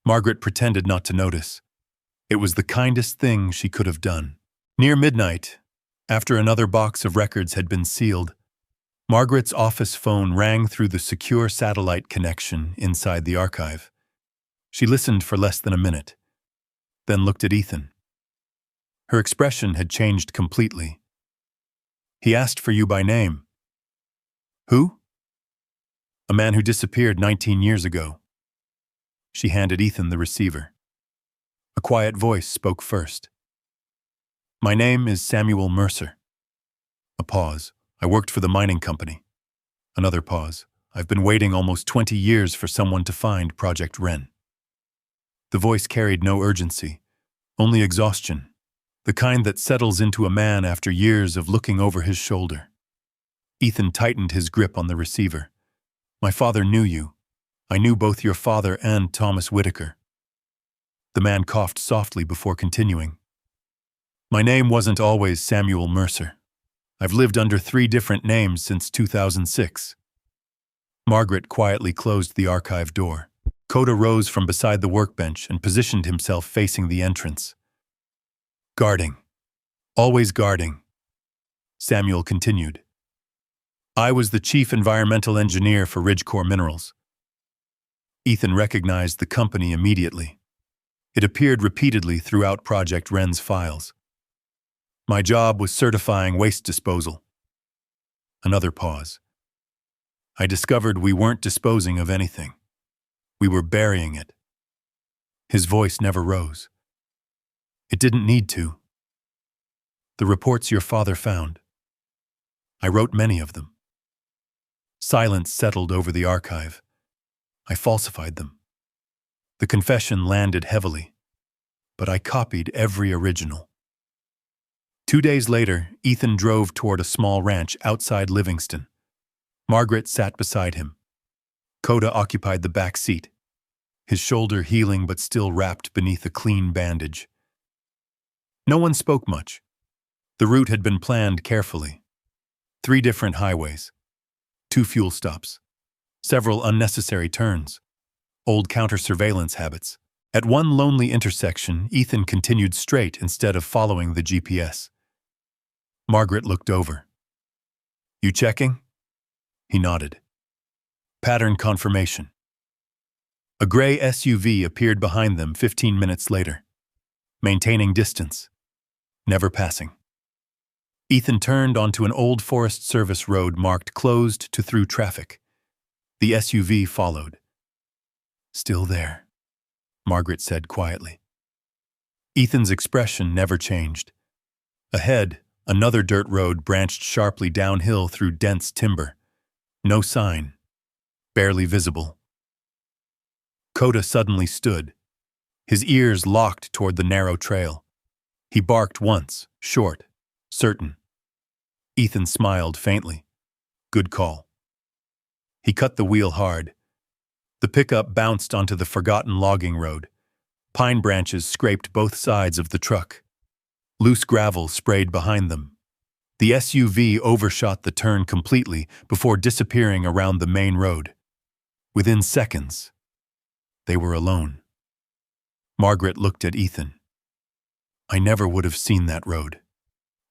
Margaret pretended not to notice. It was the kindest thing she could have done. Near midnight, after another box of records had been sealed, Margaret's office phone rang through the secure satellite connection inside the archive. She listened for less than a minute, then looked at Ethan. Her expression had changed completely. He asked for you by name. Who? A man who disappeared 19 years ago. She handed Ethan the receiver. A quiet voice spoke first. My name is Samuel Mercer. A pause. I worked for the mining company. Another pause. I've been waiting almost 20 years for someone to find Project Wren. The voice carried no urgency, only exhaustion, the kind that settles into a man after years of looking over his shoulder. Ethan tightened his grip on the receiver. My father knew you. I knew both your father and Thomas Whitaker. The man coughed softly before continuing. My name wasn't always Samuel Mercer. I've lived under 3 different names since 2006. Margaret quietly closed the archive door. Koda rose from beside the workbench and positioned himself facing the entrance. Guarding. Always guarding. Samuel continued. I was the chief environmental engineer for Ridgecore Minerals. Ethan recognized the company immediately. It appeared repeatedly throughout Project Wren's files. My job was certifying waste disposal. Another pause. I discovered we weren't disposing of anything. We were burying it. His voice never rose. It didn't need to. The reports your father found. I wrote many of them. Silence settled over the archive. I falsified them. The confession landed heavily, but I copied every original. 2 days later, Ethan drove toward a small ranch outside Livingston. Margaret sat beside him. Koda occupied the back seat, his shoulder healing but still wrapped beneath a clean bandage. No one spoke much. The route had been planned carefully. 3 different highways, 2 fuel stops, several unnecessary turns, old counter-surveillance habits. At one lonely intersection, Ethan continued straight instead of following the GPS. Margaret looked over. "You checking?" He nodded. Pattern confirmation. A gray SUV appeared behind them 15 minutes later, maintaining distance, never passing. Ethan turned onto an old Forest Service road marked closed to through traffic. The SUV followed. "Still there," Margaret said quietly. Ethan's expression never changed. Ahead, another dirt road branched sharply downhill through dense timber. No sign, barely visible. Koda suddenly stood, his ears locked toward the narrow trail. He barked once, short, certain. Ethan smiled faintly. Good call. He cut the wheel hard. The pickup bounced onto the forgotten logging road. Pine branches scraped both sides of the truck. Loose gravel sprayed behind them. The SUV overshot the turn completely before disappearing around the main road. Within seconds, they were alone. Margaret looked at Ethan. "I never would have seen that road.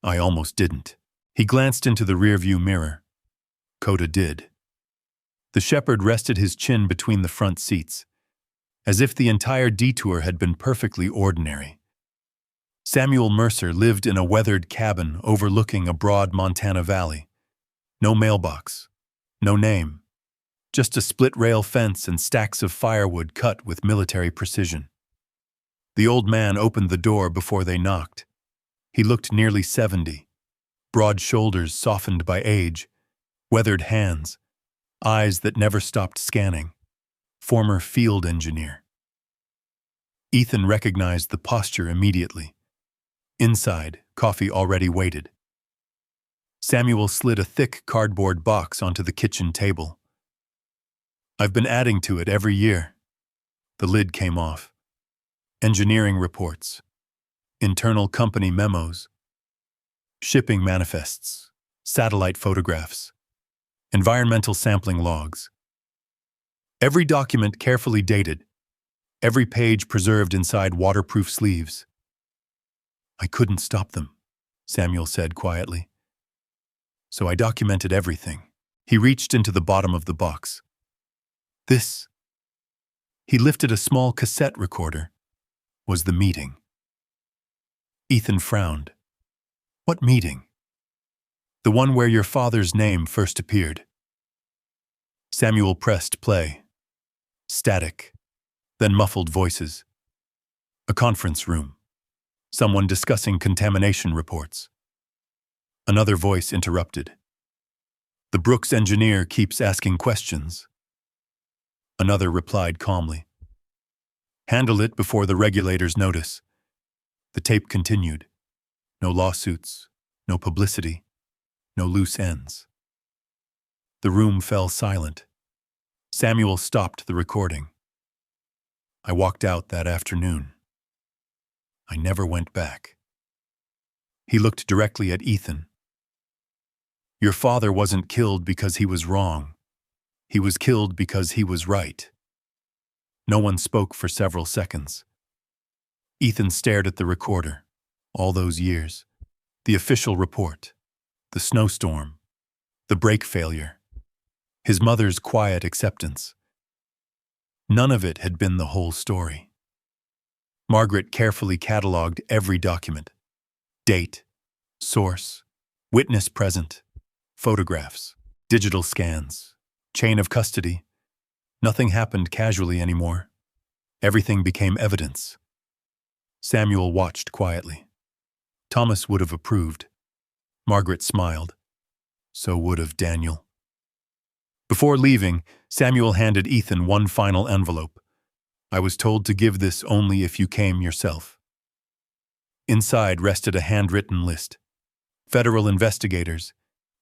I almost didn't." He glanced into the rearview mirror. Koda did. The shepherd rested his chin between the front seats, as if the entire detour had been perfectly ordinary. Samuel Mercer lived in a weathered cabin overlooking a broad Montana valley. No mailbox, no name, just a split-rail fence and stacks of firewood cut with military precision. The old man opened the door before they knocked. He looked nearly 70, broad shoulders softened by age, weathered hands, eyes that never stopped scanning. Former field engineer. Ethan recognized the posture immediately. Inside, coffee already waited. Samuel slid a thick cardboard box onto the kitchen table. "I've been adding to it every year." The lid came off. Engineering reports, internal company memos, shipping manifests, satellite photographs, environmental sampling logs. Every document carefully dated, every page preserved inside waterproof sleeves. "I couldn't stop them," Samuel said quietly. "So I documented everything." He reached into the bottom of the box. This, he lifted a small cassette recorder, was the meeting. Ethan frowned. "What meeting?" "The one where your father's name first appeared." Samuel pressed play. Static, then muffled voices. A conference room. Someone discussing contamination reports. Another voice interrupted. "The Brooks engineer keeps asking questions." Another replied calmly. "Handle it before the regulators notice." The tape continued. No lawsuits, no publicity, no loose ends. The room fell silent. Samuel stopped the recording. "I walked out that afternoon. I never went back." He looked directly at Ethan. "Your father wasn't killed because he was wrong. He was killed because he was right." No one spoke for several seconds. Ethan stared at the recorder. All those years. The official report. The snowstorm. The brake failure. His mother's quiet acceptance. None of it had been the whole story. Margaret carefully cataloged every document. Date, source, witness present, photographs, digital scans, chain of custody. Nothing happened casually anymore. Everything became evidence. Samuel watched quietly. Thomas would have approved. Margaret smiled. So would have Daniel. Before leaving, Samuel handed Ethan one final envelope. "I was told to give this only if you came yourself." Inside rested a handwritten list. Federal investigators,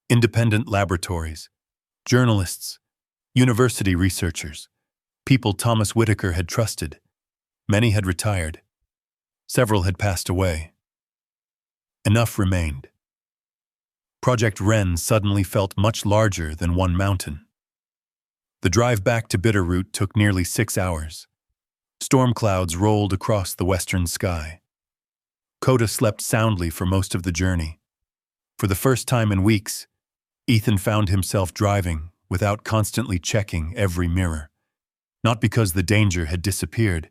independent laboratories, journalists, university researchers, people Thomas Whitaker had trusted. Many had retired. Several had passed away. Enough remained. Project Wren suddenly felt much larger than one mountain. The drive back to Bitterroot took nearly 6 hours. Storm clouds rolled across the western sky. Koda slept soundly for most of the journey. For the first time in weeks, Ethan found himself driving without constantly checking every mirror. Not because the danger had disappeared,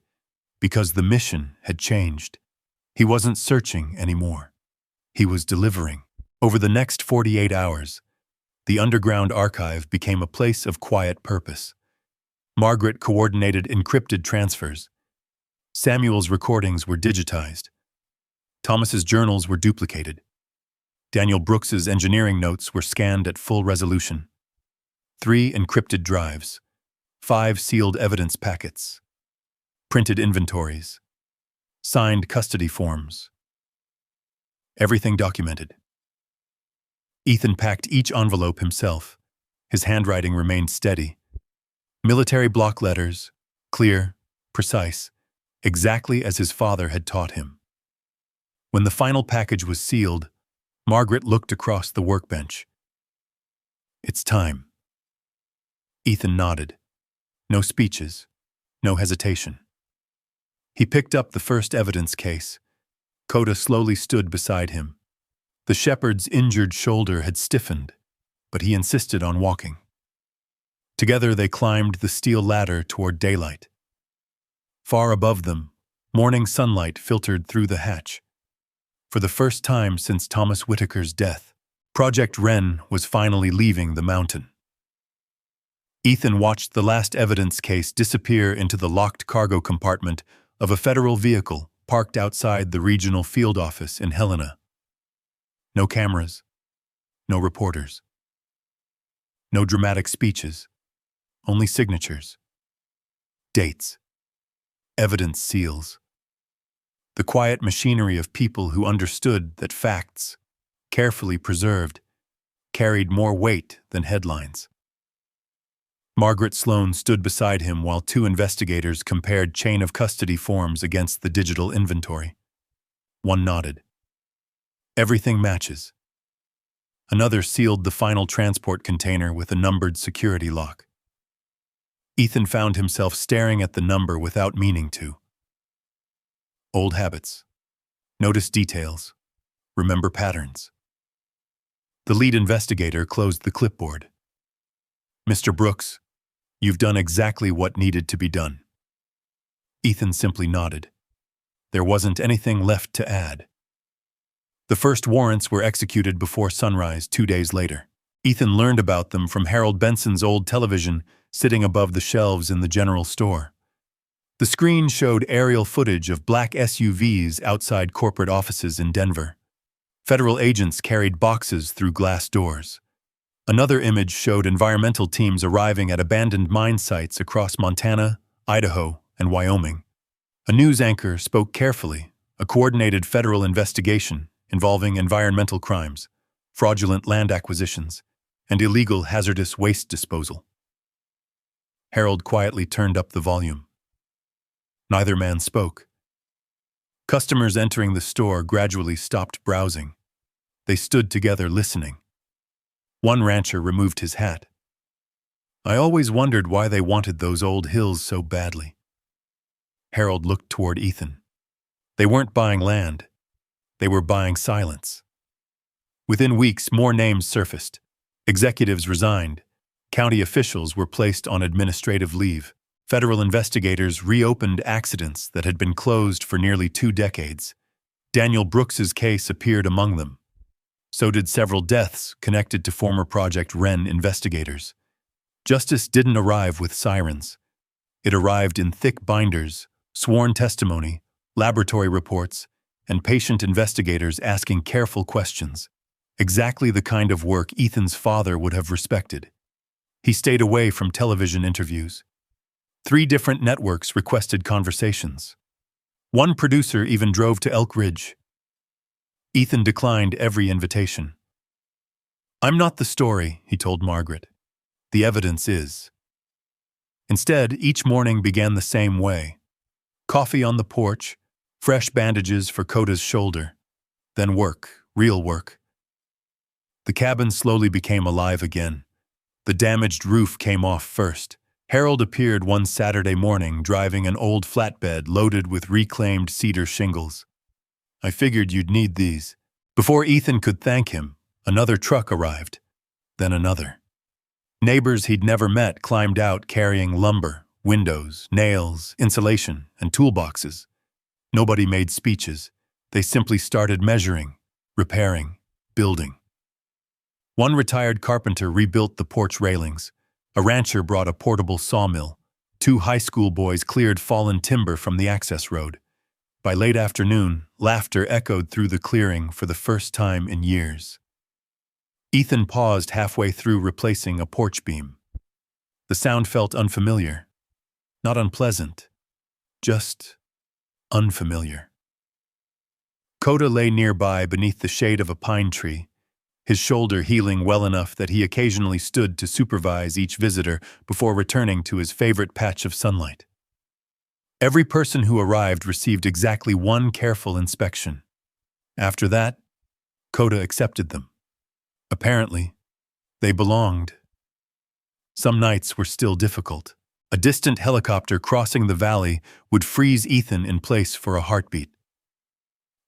because the mission had changed. He wasn't searching anymore. He was delivering. Over the next 48 hours, the underground archive became a place of quiet purpose. Margaret coordinated encrypted transfers. Samuel's recordings were digitized. Thomas's journals were duplicated. Daniel Brooks's engineering notes were scanned at full resolution. 3 encrypted drives, 5 sealed evidence packets, printed inventories, signed custody forms. Everything documented. Ethan packed each envelope himself. His handwriting remained steady. Military block letters, clear, precise, exactly as his father had taught him. When the final package was sealed, Margaret looked across the workbench. "It's time." Ethan nodded. No speeches, no hesitation. He picked up the first evidence case. Koda slowly stood beside him. The shepherd's injured shoulder had stiffened, but he insisted on walking. Together they climbed the steel ladder toward daylight. Far above them, morning sunlight filtered through the hatch. For the first time since Thomas Whitaker's death, Project Wren was finally leaving the mountain. Ethan watched the last evidence case disappear into the locked cargo compartment of a federal vehicle parked outside the regional field office in Helena. No cameras, no reporters, no dramatic speeches, only signatures, dates, evidence seals. The quiet machinery of people who understood that facts, carefully preserved, carried more weight than headlines. Margaret Sloan stood beside him while 2 investigators compared chain of custody forms against the digital inventory. One nodded. "Everything matches." Another sealed the final transport container with a numbered security lock. Ethan found himself staring at the number without meaning to. Old habits. Notice details. Remember patterns. The lead investigator closed the clipboard. "Mr. Brooks, you've done exactly what needed to be done." Ethan simply nodded. There wasn't anything left to add. The first warrants were executed before sunrise 2 days later. Ethan learned about them from Harold Benson's old television sitting above the shelves in the general store. The screen showed aerial footage of black SUVs outside corporate offices in Denver. Federal agents carried boxes through glass doors. Another image showed environmental teams arriving at abandoned mine sites across Montana, Idaho, and Wyoming. A news anchor spoke carefully, a coordinated federal investigation involving environmental crimes, fraudulent land acquisitions, and illegal hazardous waste disposal. Harold quietly turned up the volume. Neither man spoke. Customers entering the store gradually stopped browsing. They stood together listening. One rancher removed his hat. "I always wondered why they wanted those old hills so badly." Harold looked toward Ethan. They weren't buying land. They were buying silence. Within weeks, more names surfaced. Executives resigned. County officials were placed on administrative leave. Federal investigators reopened accidents that had been closed for nearly 2 decades. Daniel Brooks's case appeared among them. So did several deaths connected to former Project Wren investigators. Justice didn't arrive with sirens. It arrived in thick binders, sworn testimony, laboratory reports, and patient investigators asking careful questions. Exactly the kind of work Ethan's father would have respected. He stayed away from television interviews. 3 different networks requested conversations. One producer even drove to Elk Ridge. Ethan declined every invitation. "I'm not the story," he told Margaret. "The evidence is." Instead, each morning began the same way. Coffee on the porch, fresh bandages for Koda's shoulder, then work, real work. The cabin slowly became alive again. The damaged roof came off first. Harold appeared one Saturday morning driving an old flatbed loaded with reclaimed cedar shingles. I figured you'd need these. Before Ethan could thank him, another truck arrived, then another. Neighbors he'd never met climbed out carrying lumber, windows, nails, insulation, and toolboxes. Nobody made speeches. They simply started measuring, repairing, building. One retired carpenter rebuilt the porch railings. A rancher brought a portable sawmill. 2 high school boys cleared fallen timber from the access road. By late afternoon, laughter echoed through the clearing for the first time in years. Ethan paused halfway through replacing a porch beam. The sound felt unfamiliar. Not unpleasant, just unfamiliar. Koda lay nearby beneath the shade of a pine tree, his shoulder healing well enough that he occasionally stood to supervise each visitor before returning to his favorite patch of sunlight. Every person who arrived received exactly one careful inspection. After that, Koda accepted them. Apparently, they belonged. Some nights were still difficult. A distant helicopter crossing the valley would freeze Ethan in place for a heartbeat.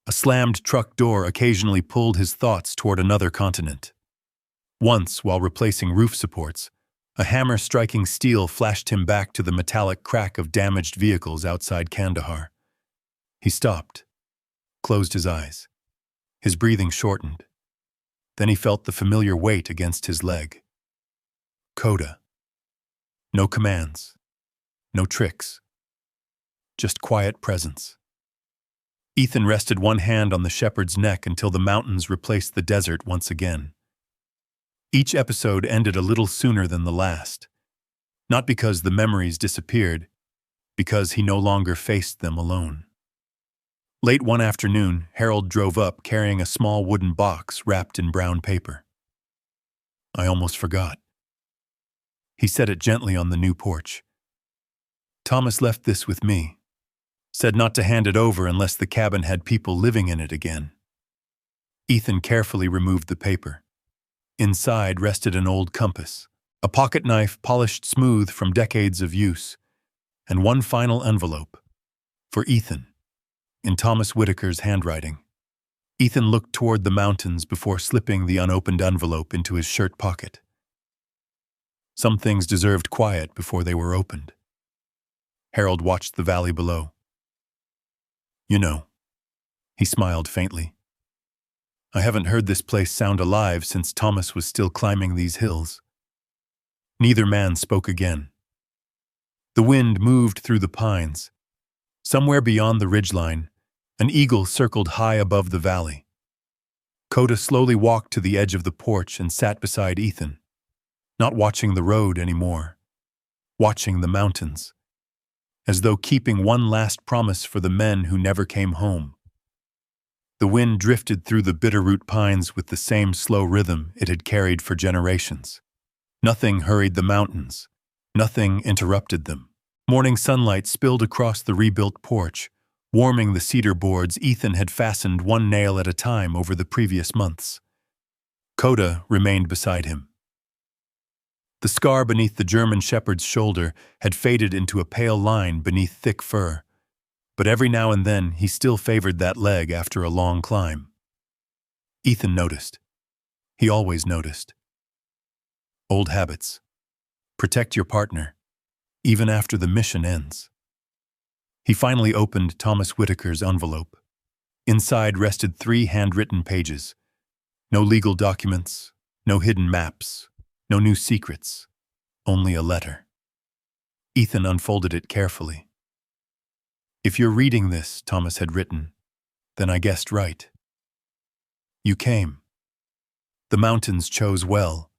A slammed truck door occasionally pulled his thoughts toward another continent. Once, while replacing roof supports, a hammer striking steel flashed him back to the metallic crack of damaged vehicles outside Kandahar. He stopped, closed his eyes. His breathing shortened. Then he felt the familiar weight against his leg. Koda. No commands, no tricks, just quiet presence. Ethan rested one hand on the shepherd's neck until the mountains replaced the desert once again. Each episode ended a little sooner than the last. Not because the memories disappeared, because he no longer faced them alone. Late one afternoon, Harold drove up carrying a small wooden box wrapped in brown paper. I almost forgot. He set it gently on the new porch. Thomas left this with me. Said not to hand it over unless the cabin had people living in it again. Ethan carefully removed the paper. Inside rested an old compass, a pocket knife polished smooth from decades of use, and one final envelope. For Ethan, in Thomas Whitaker's handwriting. Ethan looked toward the mountains before slipping the unopened envelope into his shirt pocket. Some things deserved quiet before they were opened. Harold watched the valley below. You know, he smiled faintly. I haven't heard this place sound alive since Thomas was still climbing these hills. Neither man spoke again. The wind moved through the pines. Somewhere beyond the ridgeline, an eagle circled high above the valley. Koda slowly walked to the edge of the porch and sat beside Ethan, not watching the road anymore, watching the mountains, as though keeping one last promise for the men who never came home. The wind drifted through the bitterroot pines with the same slow rhythm it had carried for generations. Nothing hurried the mountains. Nothing interrupted them. Morning sunlight spilled across the rebuilt porch, warming the cedar boards Ethan had fastened one nail at a time over the previous months. Koda remained beside him. The scar beneath the German shepherd's shoulder had faded into a pale line beneath thick fur, but every now and then he still favored that leg after a long climb. Ethan noticed. He always noticed. Old habits. Protect your partner, even after the mission ends. He finally opened Thomas Whitaker's envelope. Inside rested 3 handwritten pages. No legal documents, no hidden maps, no new secrets, only a letter. Ethan unfolded it carefully. If you're reading this, Thomas had written, then I guessed right. You came. The mountains chose well.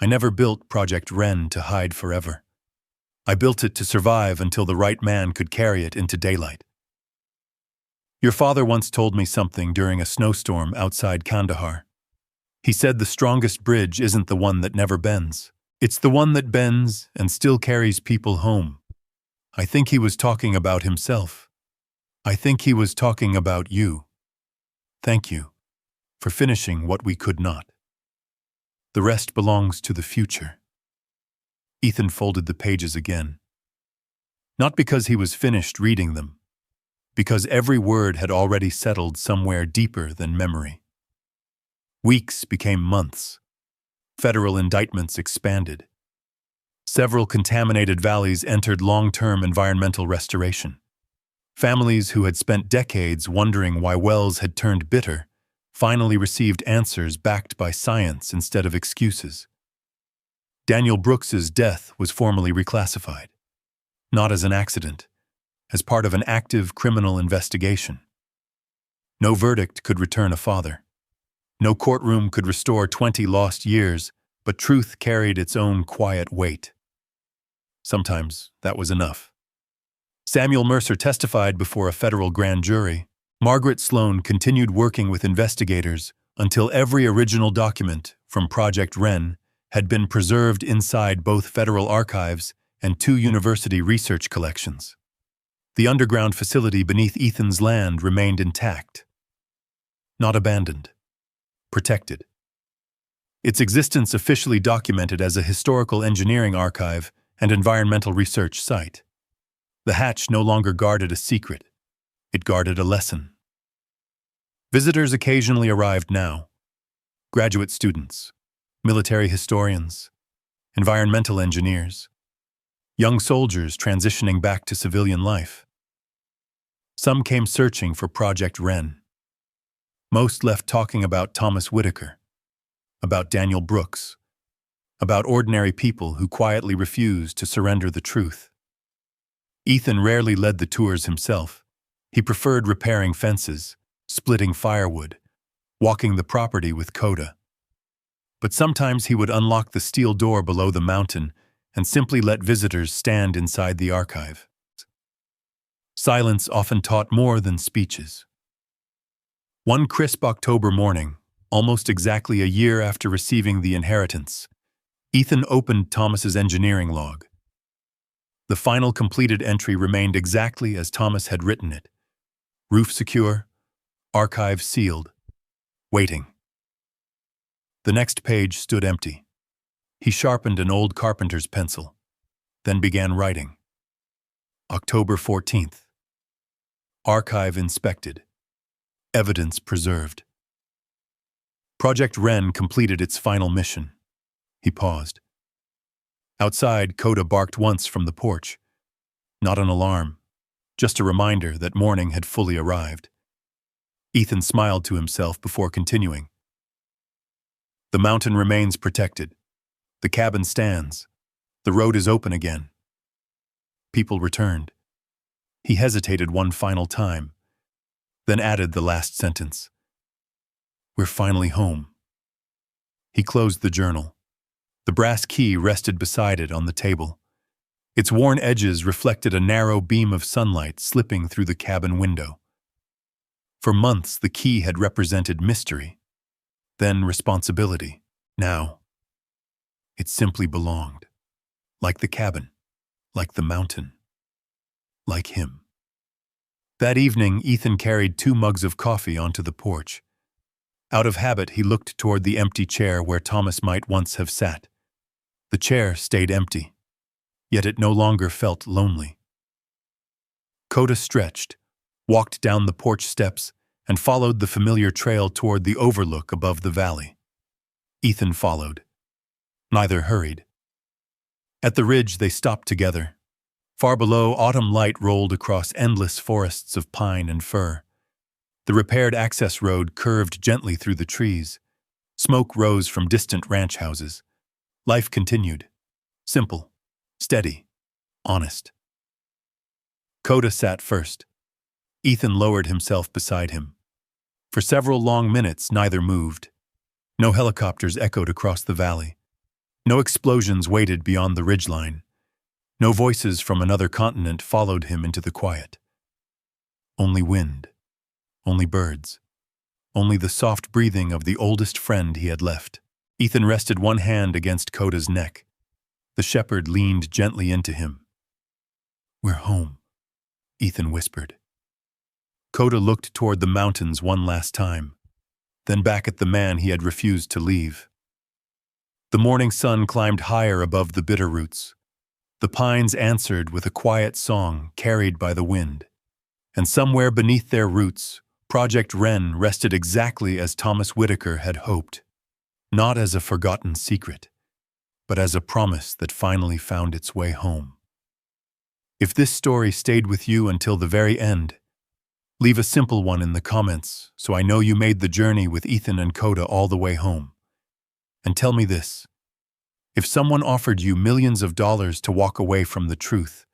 I never built Project Wren to hide forever. I built it to survive until the right man could carry it into daylight. Your father once told me something during a snowstorm outside Kandahar. He said the strongest bridge isn't the one that never bends. It's the one that bends and still carries people home. I think he was talking about himself. I think he was talking about you. Thank you for finishing what we could not. The rest belongs to the future. Ethan folded the pages again. Not because he was finished reading them, because every word had already settled somewhere deeper than memory. Weeks became months. Federal indictments expanded. Several contaminated valleys entered long-term environmental restoration. Families who had spent decades wondering why wells had turned bitter finally received answers backed by science instead of excuses. Daniel Brooks's death was formally reclassified, not as an accident, as part of an active criminal investigation. No verdict could return a father. No courtroom could restore 20 lost years, but truth carried its own quiet weight. Sometimes that was enough. Samuel Mercer testified before a federal grand jury. Margaret Sloan continued working with investigators until every original document from Project Wren had been preserved inside both federal archives and 2 university research collections. The underground facility beneath Ethan's land remained intact. Not abandoned. Protected. Its existence officially documented as a historical engineering archive and environmental research site. The hatch no longer guarded a secret. It guarded a lesson. Visitors occasionally arrived now. Graduate students, military historians, environmental engineers, young soldiers transitioning back to civilian life. Some came searching for Project Wren. Most left talking about Thomas Whitaker, about Daniel Brooks, about ordinary people who quietly refused to surrender the truth. Ethan rarely led the tours himself. He preferred repairing fences, splitting firewood, walking the property with Koda. But sometimes he would unlock the steel door below the mountain and simply let visitors stand inside the archive. Silence often taught more than speeches. One crisp October morning, almost exactly a year after receiving the inheritance, Ethan opened Thomas's engineering log. The final completed entry remained exactly as Thomas had written it. Roof secure, archive sealed, waiting. The next page stood empty. He sharpened an old carpenter's pencil, then began writing. October 14th. Archive inspected. Evidence preserved. Project Wren completed its final mission. He paused. Outside, Koda barked once from the porch. Not an alarm, just a reminder that morning had fully arrived. Ethan smiled to himself before continuing. The mountain remains protected. The cabin stands. The road is open again. People returned. He hesitated one final time, then added the last sentence. We're finally home. He closed the journal. The brass key rested beside it on the table. Its worn edges reflected a narrow beam of sunlight slipping through the cabin window. For months, the key had represented mystery, then responsibility. Now, it simply belonged. Like the cabin, like the mountain, like him. That evening, Ethan carried 2 mugs of coffee onto the porch. Out of habit, he looked toward the empty chair where Thomas might once have sat. The chair stayed empty, yet it no longer felt lonely. Koda stretched, walked down the porch steps, and followed the familiar trail toward the overlook above the valley. Ethan followed. Neither hurried. At the ridge, they stopped together. Far below, autumn light rolled across endless forests of pine and fir. The repaired access road curved gently through the trees. Smoke rose from distant ranch houses. Life continued. Simple, steady, honest. Koda sat first. Ethan lowered himself beside him. For several long minutes, neither moved. No helicopters echoed across the valley. No explosions waited beyond the ridgeline. No voices from another continent followed him into the quiet. Only wind. Only birds. Only the soft breathing of the oldest friend he had left. Ethan rested one hand against Koda's neck. The shepherd leaned gently into him. We're home, Ethan whispered. Koda looked toward the mountains one last time, then back at the man he had refused to leave. The morning sun climbed higher above the bitter roots. The pines answered with a quiet song carried by the wind. And somewhere beneath their roots, Project Wren rested exactly as Thomas Whitaker had hoped. Not as a forgotten secret, but as a promise that finally found its way home. If this story stayed with you until the very end, leave a simple one in the comments so I know you made the journey with Ethan and Koda all the way home. And tell me this: if someone offered you millions of dollars to walk away from the truth,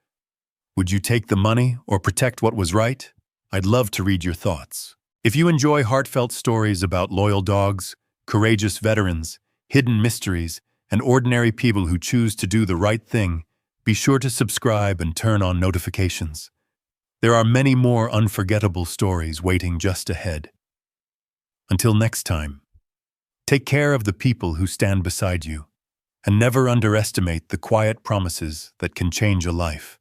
would you take the money or protect what was right? I'd love to read your thoughts. If you enjoy heartfelt stories about loyal dogs, courageous veterans, hidden mysteries, and ordinary people who choose to do the right thing, be sure to subscribe and turn on notifications. There are many more unforgettable stories waiting just ahead. Until next time, take care of the people who stand beside you, and never underestimate the quiet promises that can change a life.